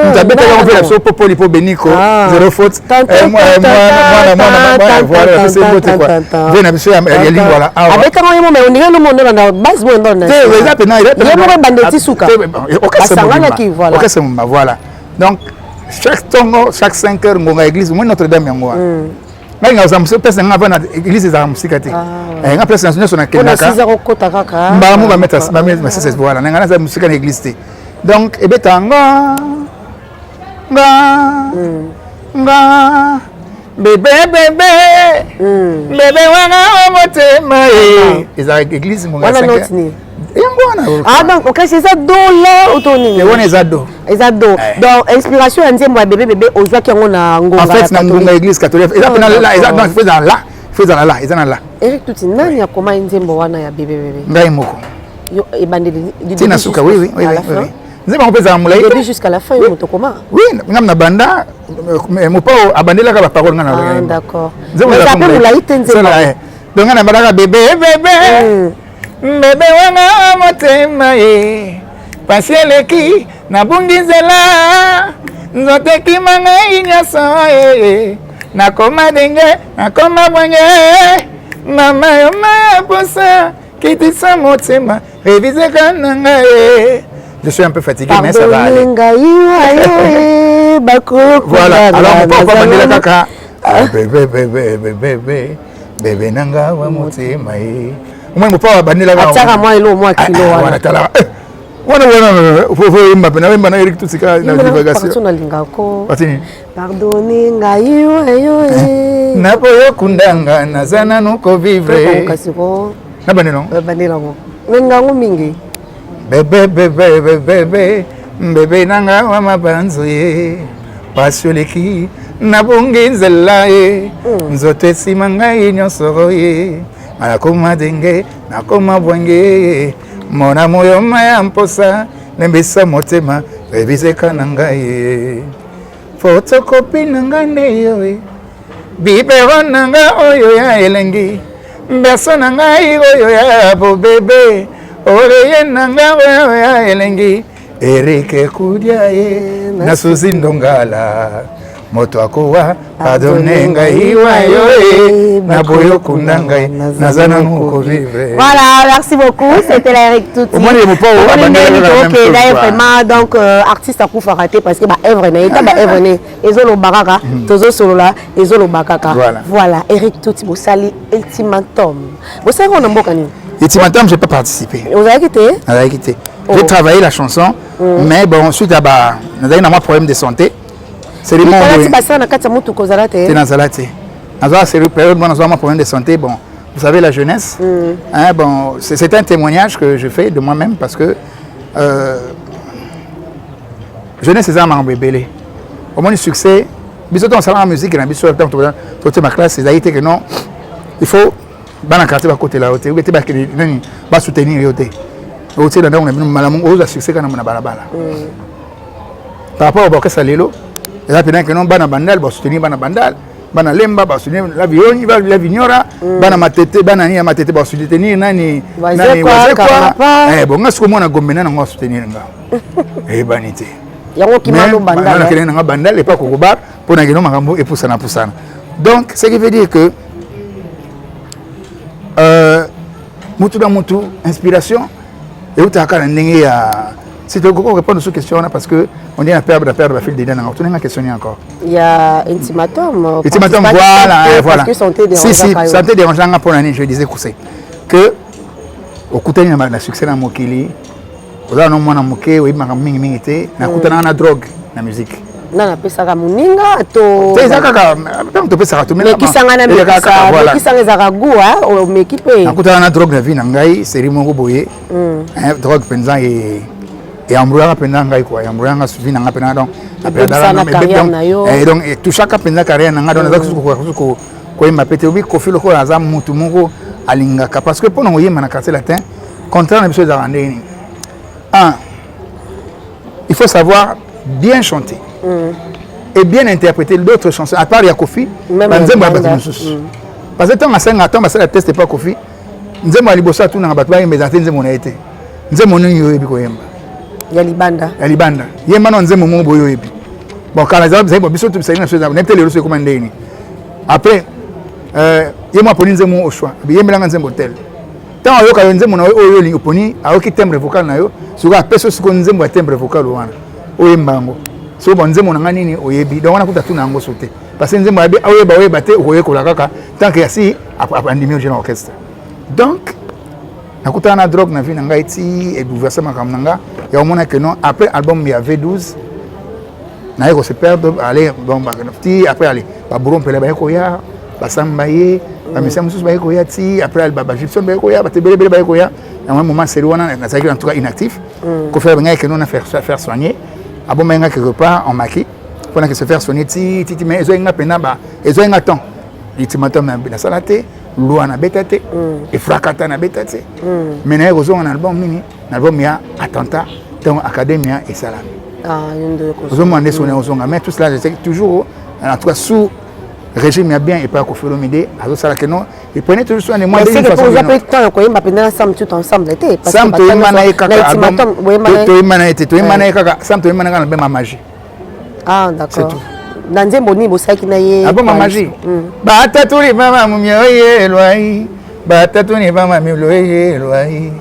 mtabeta on fait la sopo polipo beniko zéro faute moi voilà c'est mbote quoi vena biso ya lingua la avec quand moi mais on dirait le monde dans base moi dans te weza pena il est moi bandeti suka basangana ki voilà OK c'est voilà donc chaque tongo chaque 5 heures ngonga église moi Notre-Dame yango ngai nga usamse pesa nga bana église za musikati nga pesa national sona kenaka on a 6 heures kota kaka ba mu ba mettre mais c'est voilà nga za musika na église te donc ebetanga nga bébé wana motema eza église ngonga 5 heures donc ok c'est ça do là autonomie et on est do donc inspiration en nzembo ya bébé ozwa ki yango na ngonga en fait na ngonga église catholique eza pena là eza donc faisant là eza na là Eric Tuti nani ya koma nzembo wana ya bébé ngai moko yo ebandeli tina suka oui nzembo on pesa mulai début jusqu'à la fin yo tokoma oui ngam na banda mopa abandela ka ba parole ngana ah d'accord nzembo ça peut mulai nzembo donc ngana baraka bébé mbebe wanga motema pasieleki nabungi nzela nzoto ekima ngai nyonso nakoma denge nakoma bwange mama yo maya posa kitisa motema reviseka na ngai je suis un peu fatigué mais ça va aller voilà alors on peut pas bandela kaka bébé nanga wa motema moi mo pa bandela ka ataka moi ilo moi kilo wana tala wana faut mba na Eric Tuti ka na divagation pardon na lingako patini pardonner ngai yo na boyo kundanga nazana no ko vivre kasiko na bandela ngo ngangu mingi bebe nanga wa mabanzo ye pasioleki na bonge nzela ye nzote simanga nyonso ye nakoma denge nakoma bwange mona moyo maya mposa nembisa motema reviseka na ngai fotokopi na ngai nde yo bibero na ngai oyo ya elengi mberso na ngai oyo ya bobebe oreye na ngai oyo ya elengi erike kudia ye na susi ndongala moto akowa pardonner ngai wayo na boyo kunda ngai nazana nuko vivre. Voilà, merci beaucoup, c'était Eric Tuti. Moi je me pas OK, là vraiment donc artiste à coup raté parce que ba œuvre na eta ba œuvre né ezolo bakaka tozo solo là ezolo bakaka. Voilà, Eric Tuti bosali ultimatum. Bosali on mboka ni. Ultimatum, j'ai pas participé. Vous avez quitté? J'ai quitté. J'ai travaillé la chanson mais bon suite à ba on a eu un problème de santé. C'est le monde. C'est dans la tête. C'est une période où on a un problème de santé. Bon, vous savez, la jeunesse, hein, bon, c'est un témoignage que je fais de moi-même parce que jeunesse, c'est un bébé. Au moins, le succès, bisous, on s'en la musique, on a bisous, ma classe, c'est que non, il faut, dans quartier, à côté là, va soutenir le côté. Là, on a mis un succès quand on a balabala. Par rapport au Boké Salelo, et là, pendant que non, bana bandal, bah soutenir bana bandal, bana lemba, bah soutenir la vioni, la vignora, bana matete, bana ni matete, bah soutenir nani, nani quoi. Eh bon, est-ce que moi on a gommé on va soutenir nga. Eh banité. Yango ki malo bandal. Bana kene nga bandal et pas kokobar pour na geno makambo et poussana. Donc, ce qui veut dire que mutu da mutu inspiration et utaka na ndenge ya si tu peux répondre à cette question là parce que on dit à perdre la fil des dents on a une question encore il y a ultimatum voilà si santé dérangeant pour l'année je disais que au côté de la succès dans mokili oza no mwana moke oui mingi mingi te na kutana na drogue na musique na pesaka muninga to ezaka donc to pesaka to mais kisanga na mekisa kisanga ezaka gua o mekipe na kutana na drogue na vie na ngai série moko boye drogue penza et ambranga penza ngai quoi ambranga suivi na pena donc et donc tout chaque penza carrière na donc ko yema pete obi ko filo ko aza mutu moko alingaka parce que pour no yema na quartier latin contraire na biso za ndeni il faut savoir bien chanter et bien interpréter d'autres chansons. À part Yakofi, Nzembo Abatoumoussous. Parce que tant à 5 ans, parce que la test pas Kofi, Nzembo Alibosa tout n'a pas mais Nzembo n'a été. Nzembo n'a eu Koyemba. Yalibanda. Yalibanda. Yemba non Nzembo mon boyo epi. Bon, quand les hommes, biso tout ça, n'est pas les reçus comme un après, yemba poni Nzembo au choix. Yemba l'anga Nzembo tel. Tant à yoka Nzembo na oyo lingo poni, a oki timbre vocal na yo, sur la personne ce qu'on Nzembo a timbre vocal ou wana. Oyembango. So bon Nzembo na nini oyebi. Donc on a kuta tout na ngo sauter. Parce que Nzembo abi oyeba te oye ko la kaka tant que yasi andimi au jeune orchestre. Donc nakuta na drogue na vie na ngai ti et bouleversement comme nanga, ya omona que non après album il y avait 12 na yeko se perdre aller bon ba ti après aller ba buron pele ba yeko ya ba sambaye ba misa mususu ba yeko ya ti après ba Gibson ba yeko ya ba tebele ba yeko ya à un moment c'est loin na ça en tout cas inactif ko faire ngai que non na faire soigner abo menga quelque part en maquis pendant que se faire soigner ti mais ezo nga pena ba ezo nga temps ultimatum na salate loi na betate et fracata na betate mais na yeko zo en album mini album ya attentat donc academia et salam vous demandez son érosion mais tout cela je sais toujours en tout cas sous régime bien et pas Koffi Olomide à ça que non il prenait toujours soin de moi de façon vous avez temps quoi il m'a peine ensemble tout ensemble était parce que to imana kaka to imana kaka sam to imana kana bema magie d'accord dans Nzembo ni bosaki na ye abo magie ba tatuli mama mumyo ye loi ba tatuni mama mumyo ye loi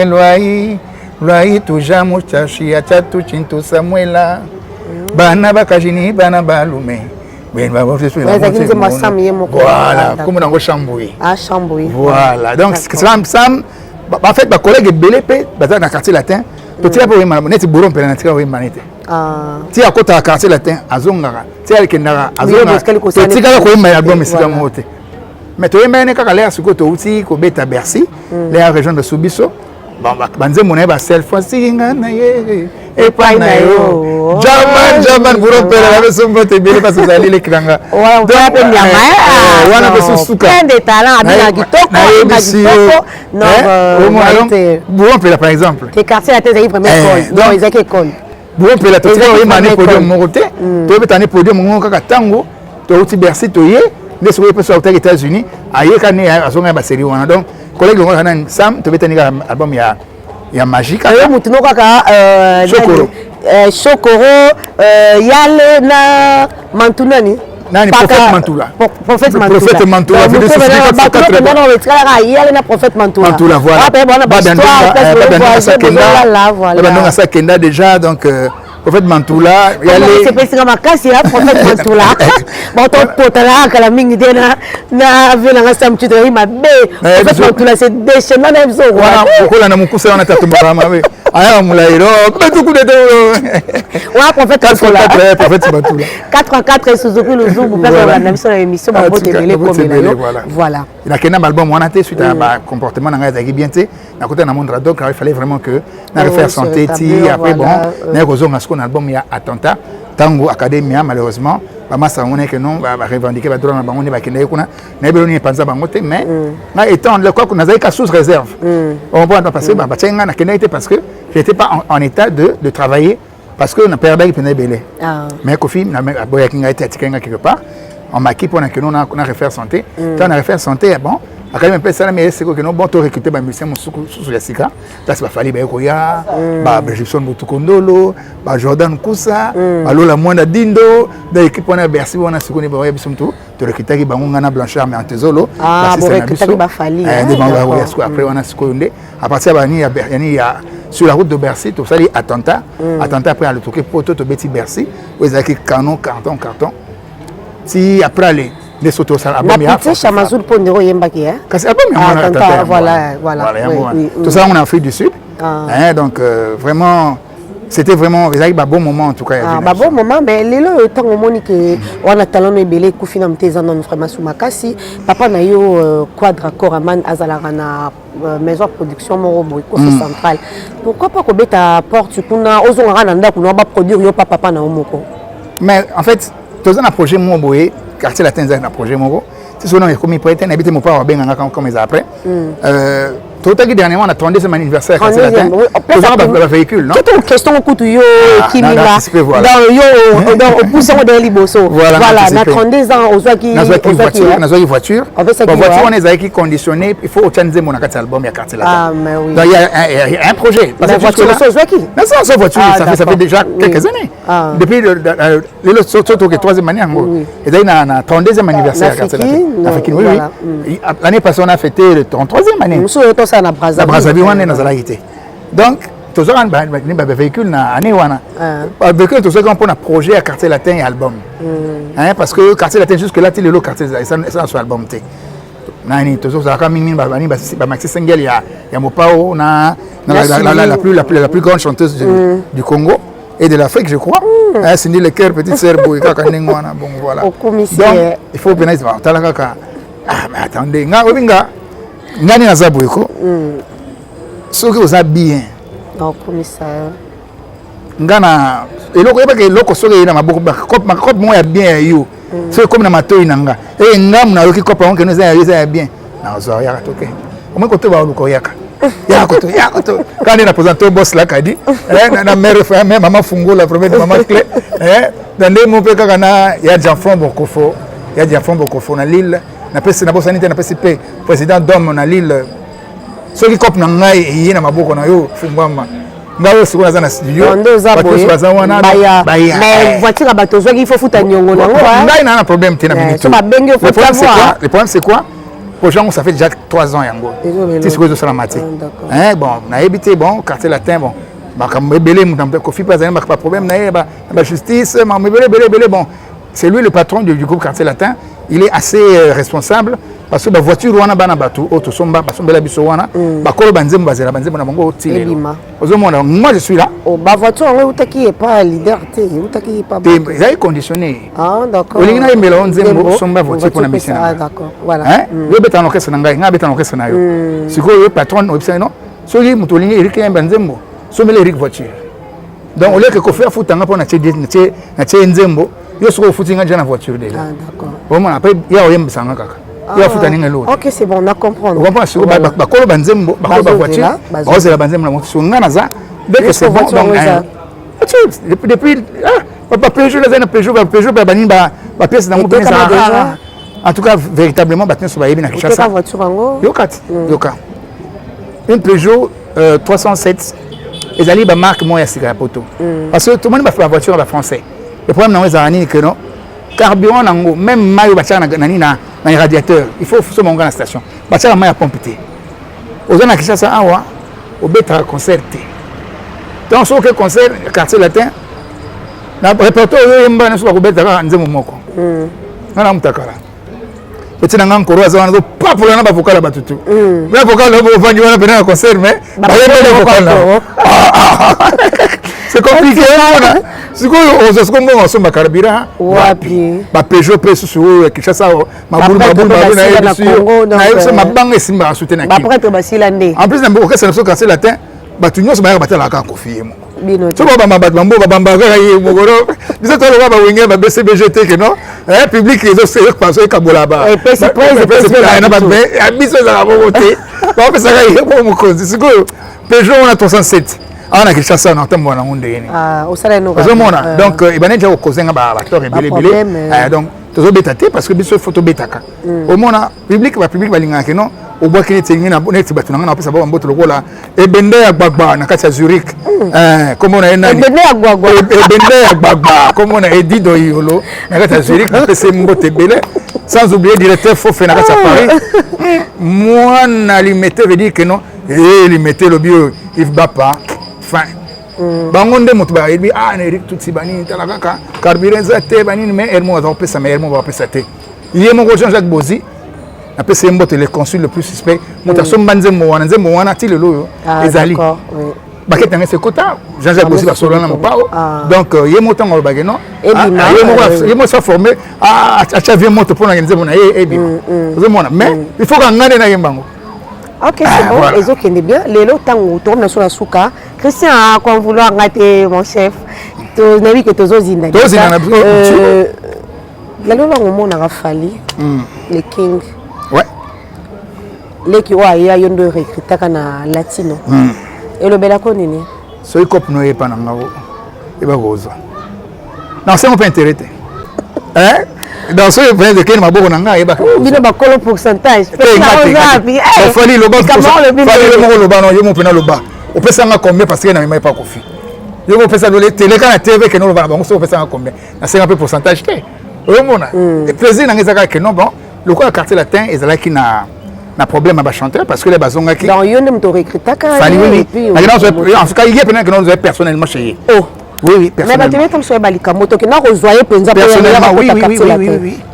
loi Loi tuja muchashi achatu chintu Samuela bana bakajini bana balume ben ba votre voilà comme dans Chamboué Chamboué voilà donc sam en fait ba collègue belépé dans le quartier latin to tia pour net boron pela natika we manete ti akota quartier latin azongara ti alkendara azonga to tika ko yema album sika mote mais to yema ne kaka l'air suko to uti ko beta Bercy la région de Subiso banze mona ba self singa na ye e pa na yo jaman buro pela ba so mbote bele parce que ali le kranga donc wana ba suka plein de talents abina kitoko non buro pela par exemple que quartier la tête est première école non ils école buro pela to e mane podium mokote to betane podium ngo kaka tango to uti Bercy to ye ne so pe so aux États-Unis aye kane azonga ba série wana donc collègue on a Sam to betani album ya magique ayo mutuno kaka Chokoro yale na Mantunani nani prophète Mantula yale na prophète Mantula voilà donc ça kenda déjà donc prophète Mantula c'est pas si makasi ya prophète Mantula bon to potala kala mingi dena na vela ngasa mchito hima be prophète Mantula c'est déchaînant même so voilà kola na mukusa wana tatu mama we aya mulairo tout coup de wa prophète Mantula 4 Suzuki le jour pour faire la émission ba bote belé comme voilà il a qu'un album on a été suite à ba comportement na ngaya bien té na côté na mondra donc il fallait vraiment que na refaire santé ti après bon na kozonga un album il y a attentat tango academia malheureusement ba massa on est que non ba revendiquer ba droit na bango ne ba kende kuna na belo ni panza bango te mais na étant le quoi qu'on a ka sous réserve on peut pas passer ba tchenga na kende parce que j'étais pas en état de travailler parce que na perdre qui penait belé mais Kofi na boya kinga été tikenga quelque part on m'a qui pour que non on a refaire santé quand on a refaire santé bon a quand même pas ça mais c'est que non bon to recruter ba musicien sous la sika parce que fallait ba koya ba Gibson Mutukondolo ba Jordan Kusa ba Lola Mwanda Dindo de équipe on a Bercy on a ce qu'on est ba bisum tout to recruter ba ngana Blanchard mais Antezolo ba recruter ba fali après on a ce qu'on est à partir ba ni ya sur la route de Bercy tout ça les attentat après à le toquer poto to beti Bercy où ils avaient carton si après les autos ça album ya Chamazul Pondero yembaki hein kasi album ya voilà tout ça on a fait du sud donc vraiment c'était vraiment un bon moment en tout cas bon moment mais lelo tant moni que on a talent ebele kufina mteza non vraiment sous makasi papa na yo quadra coraman azalaka na maison de production morobo Kofi central pourquoi pas kobeta porte kuna ozonga na ndako na ba produire yo papa na omoko mais en fait tous un projet morobo quartier latin un projet morobo c'est souvent comme il prête n'habite mon père benga comme ils après Tout à dernièrement, on a 32e anniversaire quand c'est latin. Tout ça, on véhicule, non? Toute question au coup de yo, qui m'a dans yo, dans le poussant de l'Iboso. Voilà, on a 32 ans, on soit qui voiture. Voiture, on est qui conditionné, il faut changer mon album, il y a quartier latin. Ah, mais oui. Donc, il y a un projet. Parce que voiture, on soit qui? Non, ça, voiture, ça fait déjà quelques années. Depuis le 3e année, en gros. Et là, il y a un 32e anniversaire. Oui. L'année passée, on a fêté le 33e année. Na Brazzaville, on est dans la réalité. Donc, tout ça, on a un véhicule dans l'année. Un véhicule, tout ça, on a un projet à quartier latin et album. Parce que quartier latin, jusque-là, il y a le quartier latin, c'est un album. Tout ça, Maxi Sengel, il y a Mopao, la plus grande chanteuse du Congo et de l'Afrique, je crois. Cindy Le Coeur, petite sœur, bon, voilà. Donc, il faut bien dire, ah, mais attendez, ngani naza boyeko soki oza bien commissaire ngana eloko yeba ke eloko soki na maboko makope mo ya bien yo soki comme na matoi nanga ngamu na yoki kopa onke neza ya bien na zo ya toke omwe koto ba oluko yaka yakoto quand on a présenté au boss là kadi na mère frère maman fungo la première maman clé dans des mon peka kana ya Jean-Franc Bokofo na Lille na pesi na bosa nite na pesi pe président d'homme na Lille soki cop na ngai yi na maboko na yo fumbama ngawo siko na za studio bato wana mais voiture bato zo il faut futa nyongo na ngai na problème te na minute so ba benge faut savoir le problème c'est quoi pour gens ça fait déjà 3 ans yango c'est ce que je suis mati bon na habité bon quartier latin bon makambe belé mutambe kofi pas pas problème na ba justice makambe belé bon c'est lui le patron du groupe quartier latin. Il est assez responsable parce que la voiture wana bana batu auto somba basombela biso wana bakolo banzembo bazela banzembo na bango otile ozomona moi je suis là ba voiture on utaki est pas leader te utaki pas il est conditionné d'accord olingina imela onzembo somba voiture pour na mission d'accord voilà le beta no kesa ngai nga beta no kesa na yo siko le patron obisa no soki mutolingi Eric Banzembo sombela Eric voiture donc au lieu que kofi afutanga pour na che nzembo yo soko futinga déjà na voiture déjà d'accord bon après il y a oyem bisanga kaka il y a futa ninga l'autre OK c'est bon on a compris on comprend sur ba kolo banzembo ba kolo ba voiture ba zela banzembo na moto so ngana za dès que c'est bon donc depuis papa Peugeot la zana Peugeot ba bani ba pièce na moto en tout cas véritablement ba tenso ba yebi na Kinshasa ta voiture ngo yoka une Peugeot 307 ezali ba marque moya sika poto parce que tout le monde ba la voiture ba français. Le problème c'est que non carburant nango même mayo bacha na radiateur il faut se monter la station bacha mayo pomper ozana Kinshasa awa obeta concert donc ce que concert quartier latin na répertoire yemba na so obeta ka nzemo moko na mutakala petit nanga nkoro azana zo pas pour na ba vocal ba tutu mais vocal ba vangi wana pena concert mais ba yemba vocal c'est compliqué c'est quoi on se comprend ensemble carburant wapi ba Peugeot peso sur Kinshasa mabulu na ça mabanga simba soutenir ba prêtre basilande en plus na mboka ça so quartier latin ba tunyo so ba batala ka kofi mo so ba mabat mambo ba bamba ka ye mogoro biso to lo ba wenge ba BCBGT que non public les autres parce que kabola ba pesi na ba biso za ba voter ba pesa ka ye mo konzi c'est quoi Peugeot on a 307 on a Kinshasa on entend bona onde yeni au salaire no donc ibane déjà kozenga ba acteur belé donc tozo betaté parce que biso photo betaka au mona public balinga que non au bois qui tingi na boneti batu na pesa ba mboto lokola ebende ya gbagba na kati ya Zurich comme on a nani ebende ya gbagba comme on a Edi Doyolo na kati ya Zurich pesa mbote belé sans oublier directeur Fofé na kati ya Paris moi na limité veut dire que non limité le bio Yves Bapa fin bango nde moto ba yebi na Eric tutsi bani talaka ka carburant za te bani mais elmo va pesa mais elmo va pesa te yemo ko Jean-Jacques Bozi na pesa mbote le consul le plus suspect moto somba nzembo wana ti le loyo ezali bakete ngese kota Jean-Jacques Bozi ba solo na mopao donc yemo tango ba geno yemo sa formé a chavie moto pona nzembo na ebi vous mona mais il faut que ngane na yembango. OK, c'est bon, voilà. Les autres qui bien. Les autres, tant que tu tournes sur la souka, Christian a comme vouloir rater mon chef. Tu n'as vu que tu as zina. Tu as zina. La loi au monde a fallu. Le King. Ouais. leki oyo aya yo ndo recrutaka na latino elobelako nini soki cope no epa na ngao eba kozwa non c'est mon pas intérêt dans ce point de quel maboko na ngai eba bino bakolo pourcentage fali le bas non yo mon pena le bas on peut ça combien parce que na même pas confi yo mo pesa le télé kana TV que non va bango so pesa combien na 50 pourcentage te o mona et plaisir na ngeza que non bon le quoi quartier latin ezala ki na problème à chanter parce que les bazonga qui dans yo nem to recrutaka fali oui en tout cas il y a peut-être que nous personnellement chez oh oui personnellement mais batime comme so balika moto que na rezoyer penza personnellement oui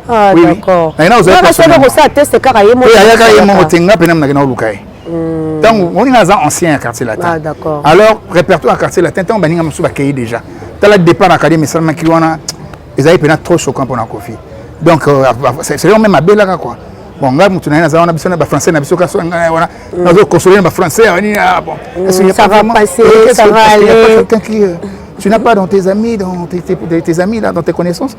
ah d'accord na ozoyer personnellement ça test car ayemo oui ayaka yemo tenga pena na lukai donc on est dans ancien quartier latin ah d'accord alors répertoire quartier latin tant baninga musu bakei déjà dans le départ académie seulement qui wana ezali pena trop choquant pour na Kofi donc c'est même ma belle là quoi bon nga mutu na za wana biso na ba français na biso ka so nga wana nazo consoler na français ni bon ça va passer ça va aller tu n'as pas dans tes amis dans tes amis là dans tes connaissances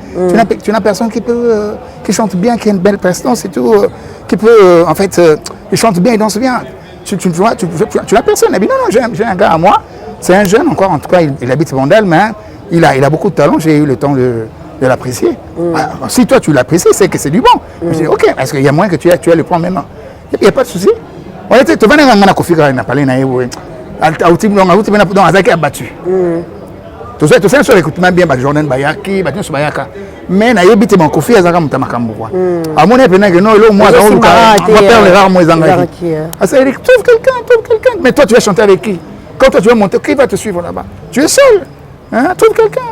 tu n'as personne qui peut qui chante bien qui a une belle prestance et tout qui peut en fait il chante bien il danse bien tu vois tu n'as personne non j'ai un gars à moi c'est un jeune encore en tout cas il habite Vandel mais il a beaucoup de talent j'ai eu le temps de l'apprécier si toi tu l'apprécies c'est que c'est du bon je dis ok parce qu'il y a moyen que tu as le point maintenant il n'y a pas de souci on était tu vas na Kofi na parler na yewe auti donc azaki abattu tout ça sur l'écoutement bien Jordan Bayaki battu sur Bayaka mais na yebite mon Kofi azaka mutamakambo quoi à mon épena que non le moi dans le cas on perd les rares mois zanga ça dit trouve quelqu'un mais toi tu vas chanter avec qui quand toi tu vas monter qui va te suivre là-bas tu es seul hein trouve quelqu'un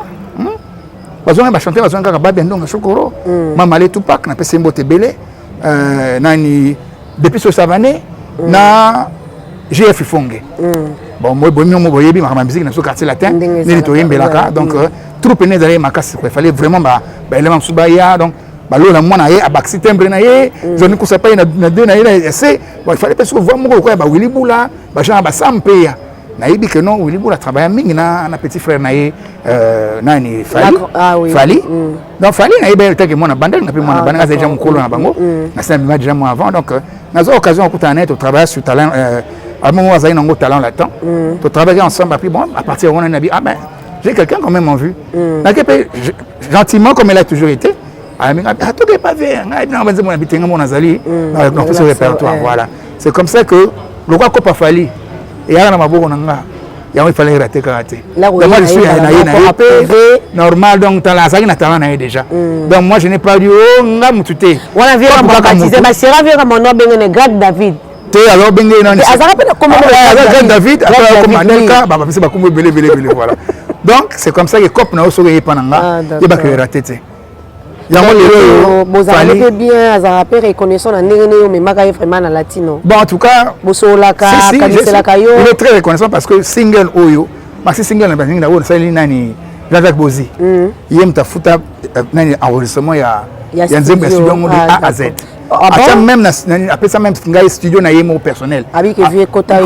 bazonga ba chanter bazonga ka babia ndonga chokoro mama le Tupac na pese mbote belé nani depuis ce savané na GF Fonge bon moi bomi mo boyebi ma musique na so quartier latin ni to yembelaka donc troupe ne d'aller makasi quoi il fallait vraiment ba élément subaya donc ba lo na mona ye abaxi timbre na ye zoni ko sapa na deux na ye c'est bon il fallait parce que voir mo ko ba Willy Bula ba jean ba sampeya na yebi que non Willy Bula travaille mingi na petit frère na ye nani Fali donc Fali na yebi te que moi na bandel na pe moi na bandel déjà mon kolo na bango na ça me déjà moi avant donc na zo occasion ko ta net au travail sur talent à un moment où on a talent là-dedans, tu travailles ensemble, après bon, à partir où on a dit, ah ben, j'ai quelqu'un quand même en vue. Gentiment, comme elle a toujours été, tout n'est pas vu, on habite mon azali, dans tout ce répertoire, voilà. C'est comme ça que le roi Kopa Fali, et à la Mabou, il fallait rater karaté. Donc moi je suis normal, donc tu as la talent déjà. Donc moi je n'ai pas dit, oh, on a moututé. On a vu un baptisé, ma sœur a vu un nom, ben, Grade David. Alors bengue non David après comme Anelka ba pesa ba kumbe belé voilà donc c'est comme ça que cop na oso ye pananga et ba que raté té yango lelo bozalaki bien azarape reconnaissant na ndenge mais maka vraiment na latino bon en tout cas bosolaka kaniselaka yo il est très reconnaissant parce que single oyo maxi single na bangi na wo sali nani Jacques Bozi yem tafuta nani enregistrement ya nzembe studio de A à Z. Après même après ça même ngai studio na yemo personnel. Avec vieux Kota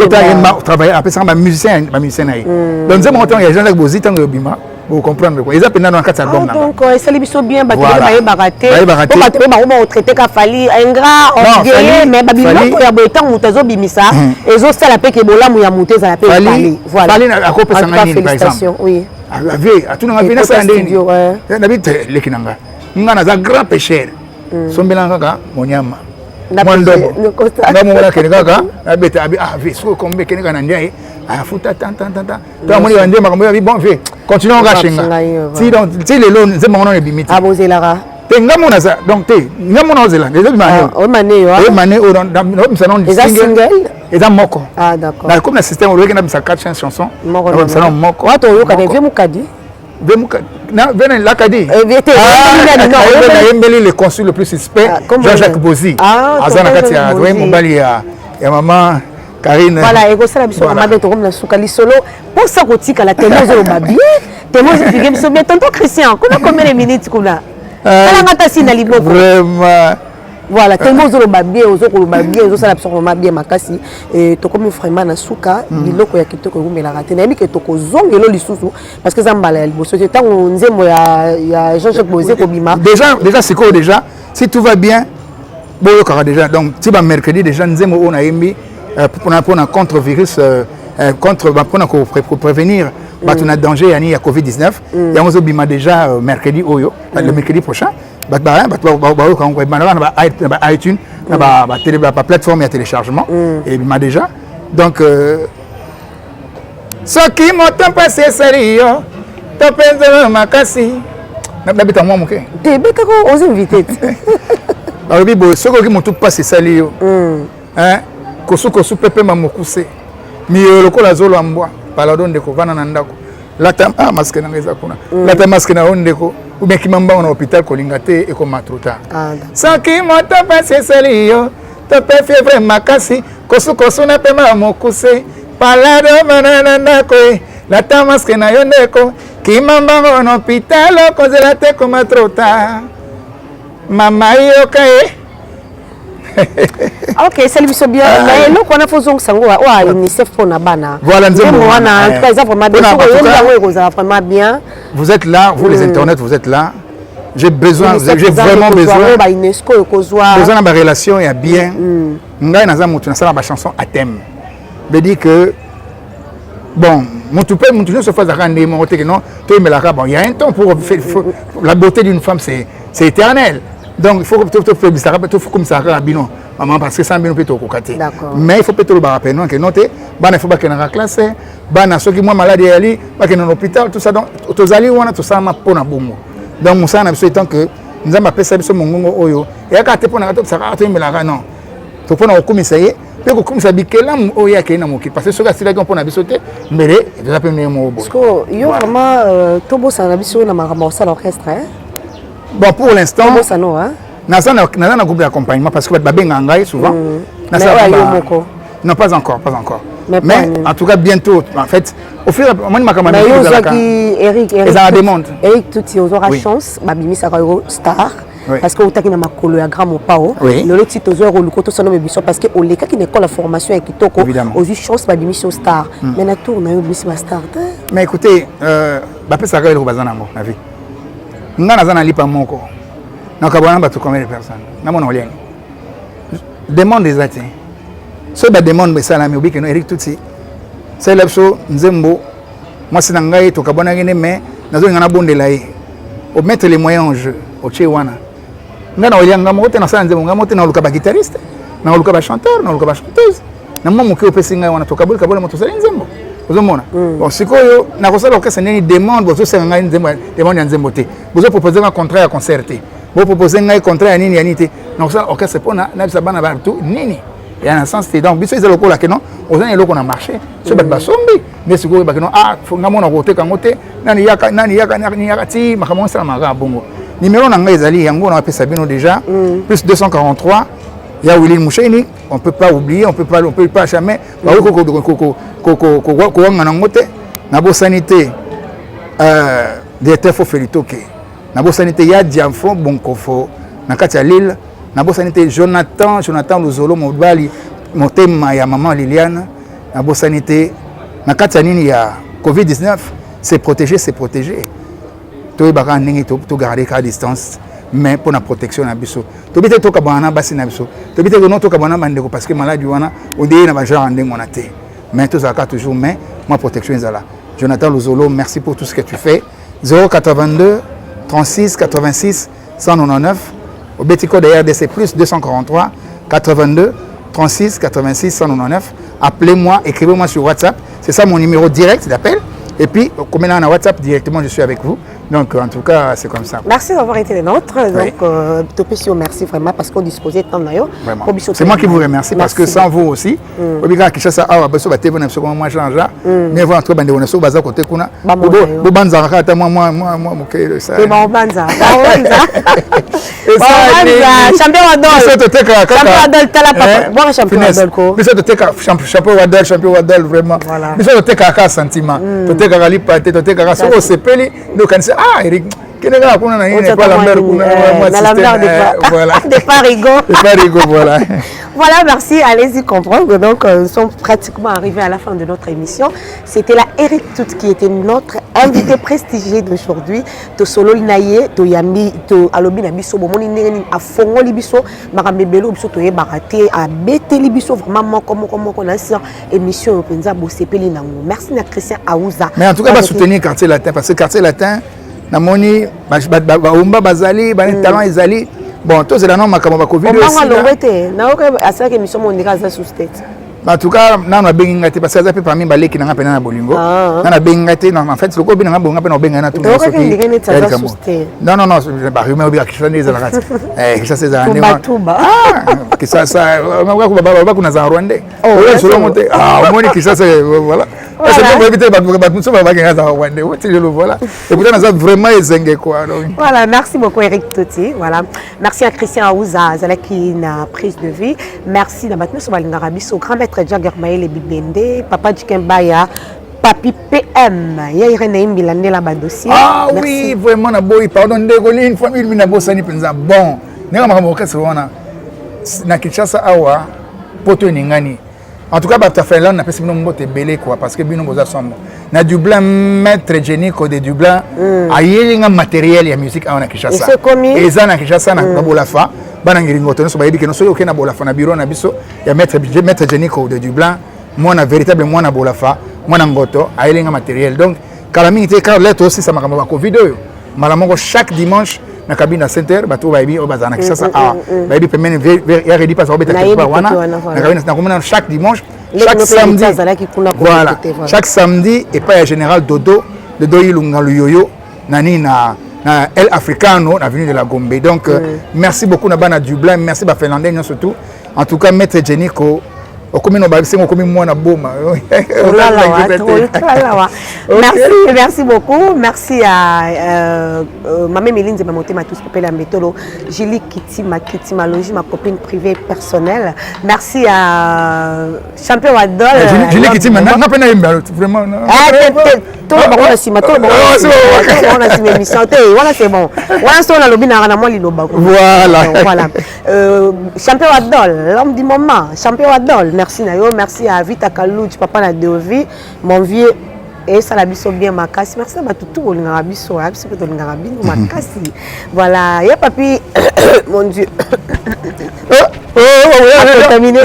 travailler après ça musicien na ye. Donc nzembe montant ya Jacques Bozi tango bima vous comprendre quoi. Ils appellent dans 4 albums là. Donc ça les biso bien battu ba baraté. Pour battu ba traiter ka Fali ingrat orgueilleux mais ba bino ya boetan mutazo bimisa ezo sala pe ke bolamu ya muteza la pe Fali. Voilà. Fali na ko pesa ngani par exemple. Oui. Avec atuna ngavina sa ndeni. Na bite lekinanga. Ngana za grand pêcheur. Sombela kaka monyama. Mondobo. Ngamu wala kene kaka abeta abi viso kombe kene kana ndiaye. Afuta tant. Toi moni wande makambo ya bon fait. Continuons gashinga. Si donc si les lots c'est mon nom limite. Abozelara. Te ngamu na ça donc te ngamu na ozela. Les mané. O mané yo. O mané o dans salon single. Et dans moko. Ah d'accord. Comme le système on regarde ça 4 chansons. Dans salon moko. Wato yo ka devait mukadi. Venez la Kadi. Le consul le plus suspect, Jean-Jacques Bozi. Azanakatia, Mobali et maman Karine. Voilà, et ça la biso amade to comme la soukali solo. Pour ça rotika la temozo babie, temozo figem so bien tonton Christian. Combien de minutes kuna? Kala ngata sina liboko. Vraiment. Voilà, temozo babie, ozo ko babie, ozo sala biso babie makasi et to comme vraiment na souka, biloko ya kitoko ngumela raté. Na yebike to ko zongelo lisusu parce que zambala liboso te tango nzembo ya Jean-Jacques Bozi ko bima. Déjà c'est quoi déjà? Si tout va bien, Boyo kara déjà donc si ba mercredi déjà nzembo on a émis pour un contre virus contre pour prévenir bato na danger yani ya Covid-19 et on bima déjà mercredi oyo le mercredi prochain ba quand ba iTunes ba plateforme ya téléchargement et bima déjà donc ce qui m'entend passer sérieux to penza makasi na beta moi moké te beta ko aux invités alors bibo ce qui m'entend passer sérieux hein kosu pepe mamokuse mi lokola zolo ambwa paladon de ko vana na ndako lata masque na ngeza kuna lata masque na ondeko ou bien kimamba na hôpital kolingate et comme trop tard ça qui m'entend passer sérieux to pe fièvre makasi kosu na pe mamokuse palado manana ndako lata masque na yondeko kimamba na hôpital kozela te comme trop tard mama yokae. Ok, c'est lui bien. Mais nous on a fait un sango ouais UNICEF pour na bana. Voilà, nous vraiment bien. Vous êtes là, vous les internets, vous êtes là. J'ai besoin, j'ai vraiment besoin. Ba UNESCO kozwa. Besoin de relation et bien. Ngai naza mutu na sala ba chanson à thème. Veut dire que bon, mutu se fait rendre mon côté que non, toi me la bon, il y a un temps pour la beauté d'une femme c'est éternel. Donc il faut que tu fasses comme ça bino maman parce que ça bino peut te cocater mais il faut peut-être le rappeler non que noter bana faut pas que na classe bana ceux qui moi malade ali pas que dans l'hôpital tout ça donc tozali wana tout ça ma pona bongo donc musa na biso étant que nous avons appelé ça biso mongongo oyo et aka te pona to ça to melaka non to pona okomisa ye pe ko komisa bikela oyo ya ke na moki parce que ceux qui sont pona biso te mbele de la première mot parce que yo vraiment tobo ça na biso na makambo ça l'orchestre hein. Bon, pour l'instant, je suis dans un groupe d'accompagnement parce que je suis souvent. Non, pas encore. Mais en tout cas, bientôt. En fait, au fur et à mesure, Eric, tu auras chance, star. Parce que tu as un cologramme pao. Le titre parce que au cas qui n'est pas la formation et qui toque aux chance de mission star. Mais la tour na yo star. Mais écoutez, ça va la vie. Ngana zana lipa moko. Na kabana ba to combien de personnes. Na mona olieng. Demande des atis. Ce ba demande be sala mi obi que no Eric Tutsi. C'est l'abso nzembo. Moi c'est ngai to kabana ngene mais nazo ngana bondela yi. Au mettre les moyens en jeu. Au chewana. Ngana olieng ngamote na sala nzembo ngamote na luka ba guitariste, na luka ba chanteur, na luka ba chanteuse. Na mama ke opesi ngai wana to kabula kabula moto sala nzembo. Bon, c'est quoi na kosala orchestre nini demande bozo senga nzembo demande nzembo te. Bozo proposer un contrat à concerter. Bozo proposer un contrat à nini ya nité. Na kosala orchestre pona na bisa bana ba tout nini. Et en un sens c'est donc biso ezalo kola que non, ozana eloko na marché. Ce bat ba sombi. Mais c'est quoi ba que non faut ngamona ko te kangote nani yaka ti makamon sala maga bongo. Numéro na ngai ezali yango na pesa bino déjà plus 243. Il y a Willy Moucheni, on ne peut pas oublier, on ne peut pas jamais. Nabo sanité, directeur Fofelitoke. Nabo sanité, il y a Diamfo, Bonkofo, Nakatia Lille. Nabo sanité, Jonathan Luzolo, Mobali, Motema, ya maman Liliane. Nabo sanité, Nakatia Nini, il y a Covid-19, c'est protégé. Tout le monde tout garder à distance. Mais pour la protection na biso to bité to kabana basi na biso to bité no to kabana bandeko parce que maladie wana on dit na ba genre ndenge on a té mais tout ça toujours mais moi protection ezala. Jonathan Luzolo, merci pour tout ce que tu fais. 082 36 86 199 au petit code de RDC plus 243 82 36 86 199. Appelez-moi, écrivez-moi sur WhatsApp, c'est ça mon numéro direct d'appel. Et puis, comme on a un WhatsApp directement, je suis avec vous. Donc, en tout cas, c'est comme ça. Merci d'avoir été les nôtres. Donc, Topesio, merci vraiment parce qu'on disposait de temps d'ailleurs. C'est moi qui vous remercie parce que sans vous aussi, mais voilà, toi, on est côté ah, Eric, qui n'est pas la mer, de Parigo. Voilà. Voilà, merci. Allez-y comprendre. Donc, nous sommes pratiquement arrivés à la fin de notre émission. C'était la Eric Tout qui était notre invité prestigieux d'aujourd'hui. To solo naye, to yambi, to alobi na biso, bomoni nengeni a fongo libiso, marambebelo biso to ye baraté, a bete libiso vraiment comment on a sur émission penza bosepeli nango. Merci na Christian Aouza. Mais en tout cas, va soutenir Quartier Latin parce que Quartier Latin, namoni, ba bazali, ba talent ezali. Bon, tous les noms makambo ba Covid aussi. On va l'embêter. Na oka à cette émission mon nika za sous-tête. En tout cas, na na benga te parce que ça fait parmi balé qui na pena na bolingo. Na na benga te en fait le ko bi na bonga pena benga na tout le monde. Non, ba rumé obi akisha neza la kati. Kisha seza ande. Kisha sa ba kuna za Rwanda. Oh, solo monter. Moni kisha c'est voilà. C'est pour éviter ba muso ba genga za Rwanda. Wote je le voilà. Et pourtant na vraiment ezenge quoi. Voilà, merci beaucoup Eric Toti. Voilà. Merci à Christian Aouza Zalaki na prise de vie. Merci na batnu so balinga rabiso grand maître Jagger Maël Bibende, Papa Djikembaya, Papi PM, Yairene Imbilande la dossier. Ah oui, vraiment, na boy, pardon, désolé, une famille, mina bossani penza bon. N'est pas mon cas, c'est wana. Na Kinshasa awa, poto ningani. En tout cas, bah, tu as fait là, on a fait un peu de belé quoi, parce que bino boza sombre. Na Dublin, maître génique de Dublin, aïe, un matériel et musique à Kinshasa. C'est commis. Et ça, na Kinshasa, na Bolafa. Banangiringoto no so bayebi ke no so yoke na bolafa na bureau na biso ya maître génico de Dublin moi na véritable moi na bolafa moi na ngoto ayelinga matériel donc kalami te car lettre aussi ça m'a ba Covid yo malamongo chaque dimanche na cabine à center bato bayebi o bazana kisasa bayebi pemene ya redi pas obeta kwa wana na cabine na komona chaque dimanche chaque samedi voilà chaque samedi et pas ya général Dodo Ilunga Luyoyo nani na El Africano, l'avenue de la Gombe. Donc, merci beaucoup Nabana Dublin, merci à Finlandais surtout. En tout cas, Maître Jeniko, merci beaucoup. Merci à Mamé Méline de Mamoté Matous Pépé Métolo, Julie Kitima Logi, ma copine privée personnelle. Merci à Champion Adol. Julie Kitima, vraiment. Voilà, c'est bon. Voilà. Champion Adol, l'homme du moment. Champion Adol. Merci Nayo, merci à Vita Kalouch, papa na Deovi, mon vieux et ça la biso bien makasi. Merci à tout le ngarabiso, abiso peut ngarabiso makasi. Voilà, ya papi mon Dieu. Terminé.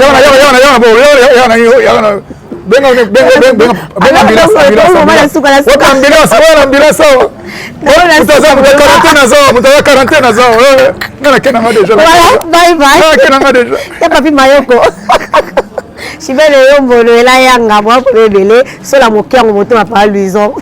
Bye bye. Chibele yombo le la yanga moi pour belé sur la moquette on monte ma pas luison.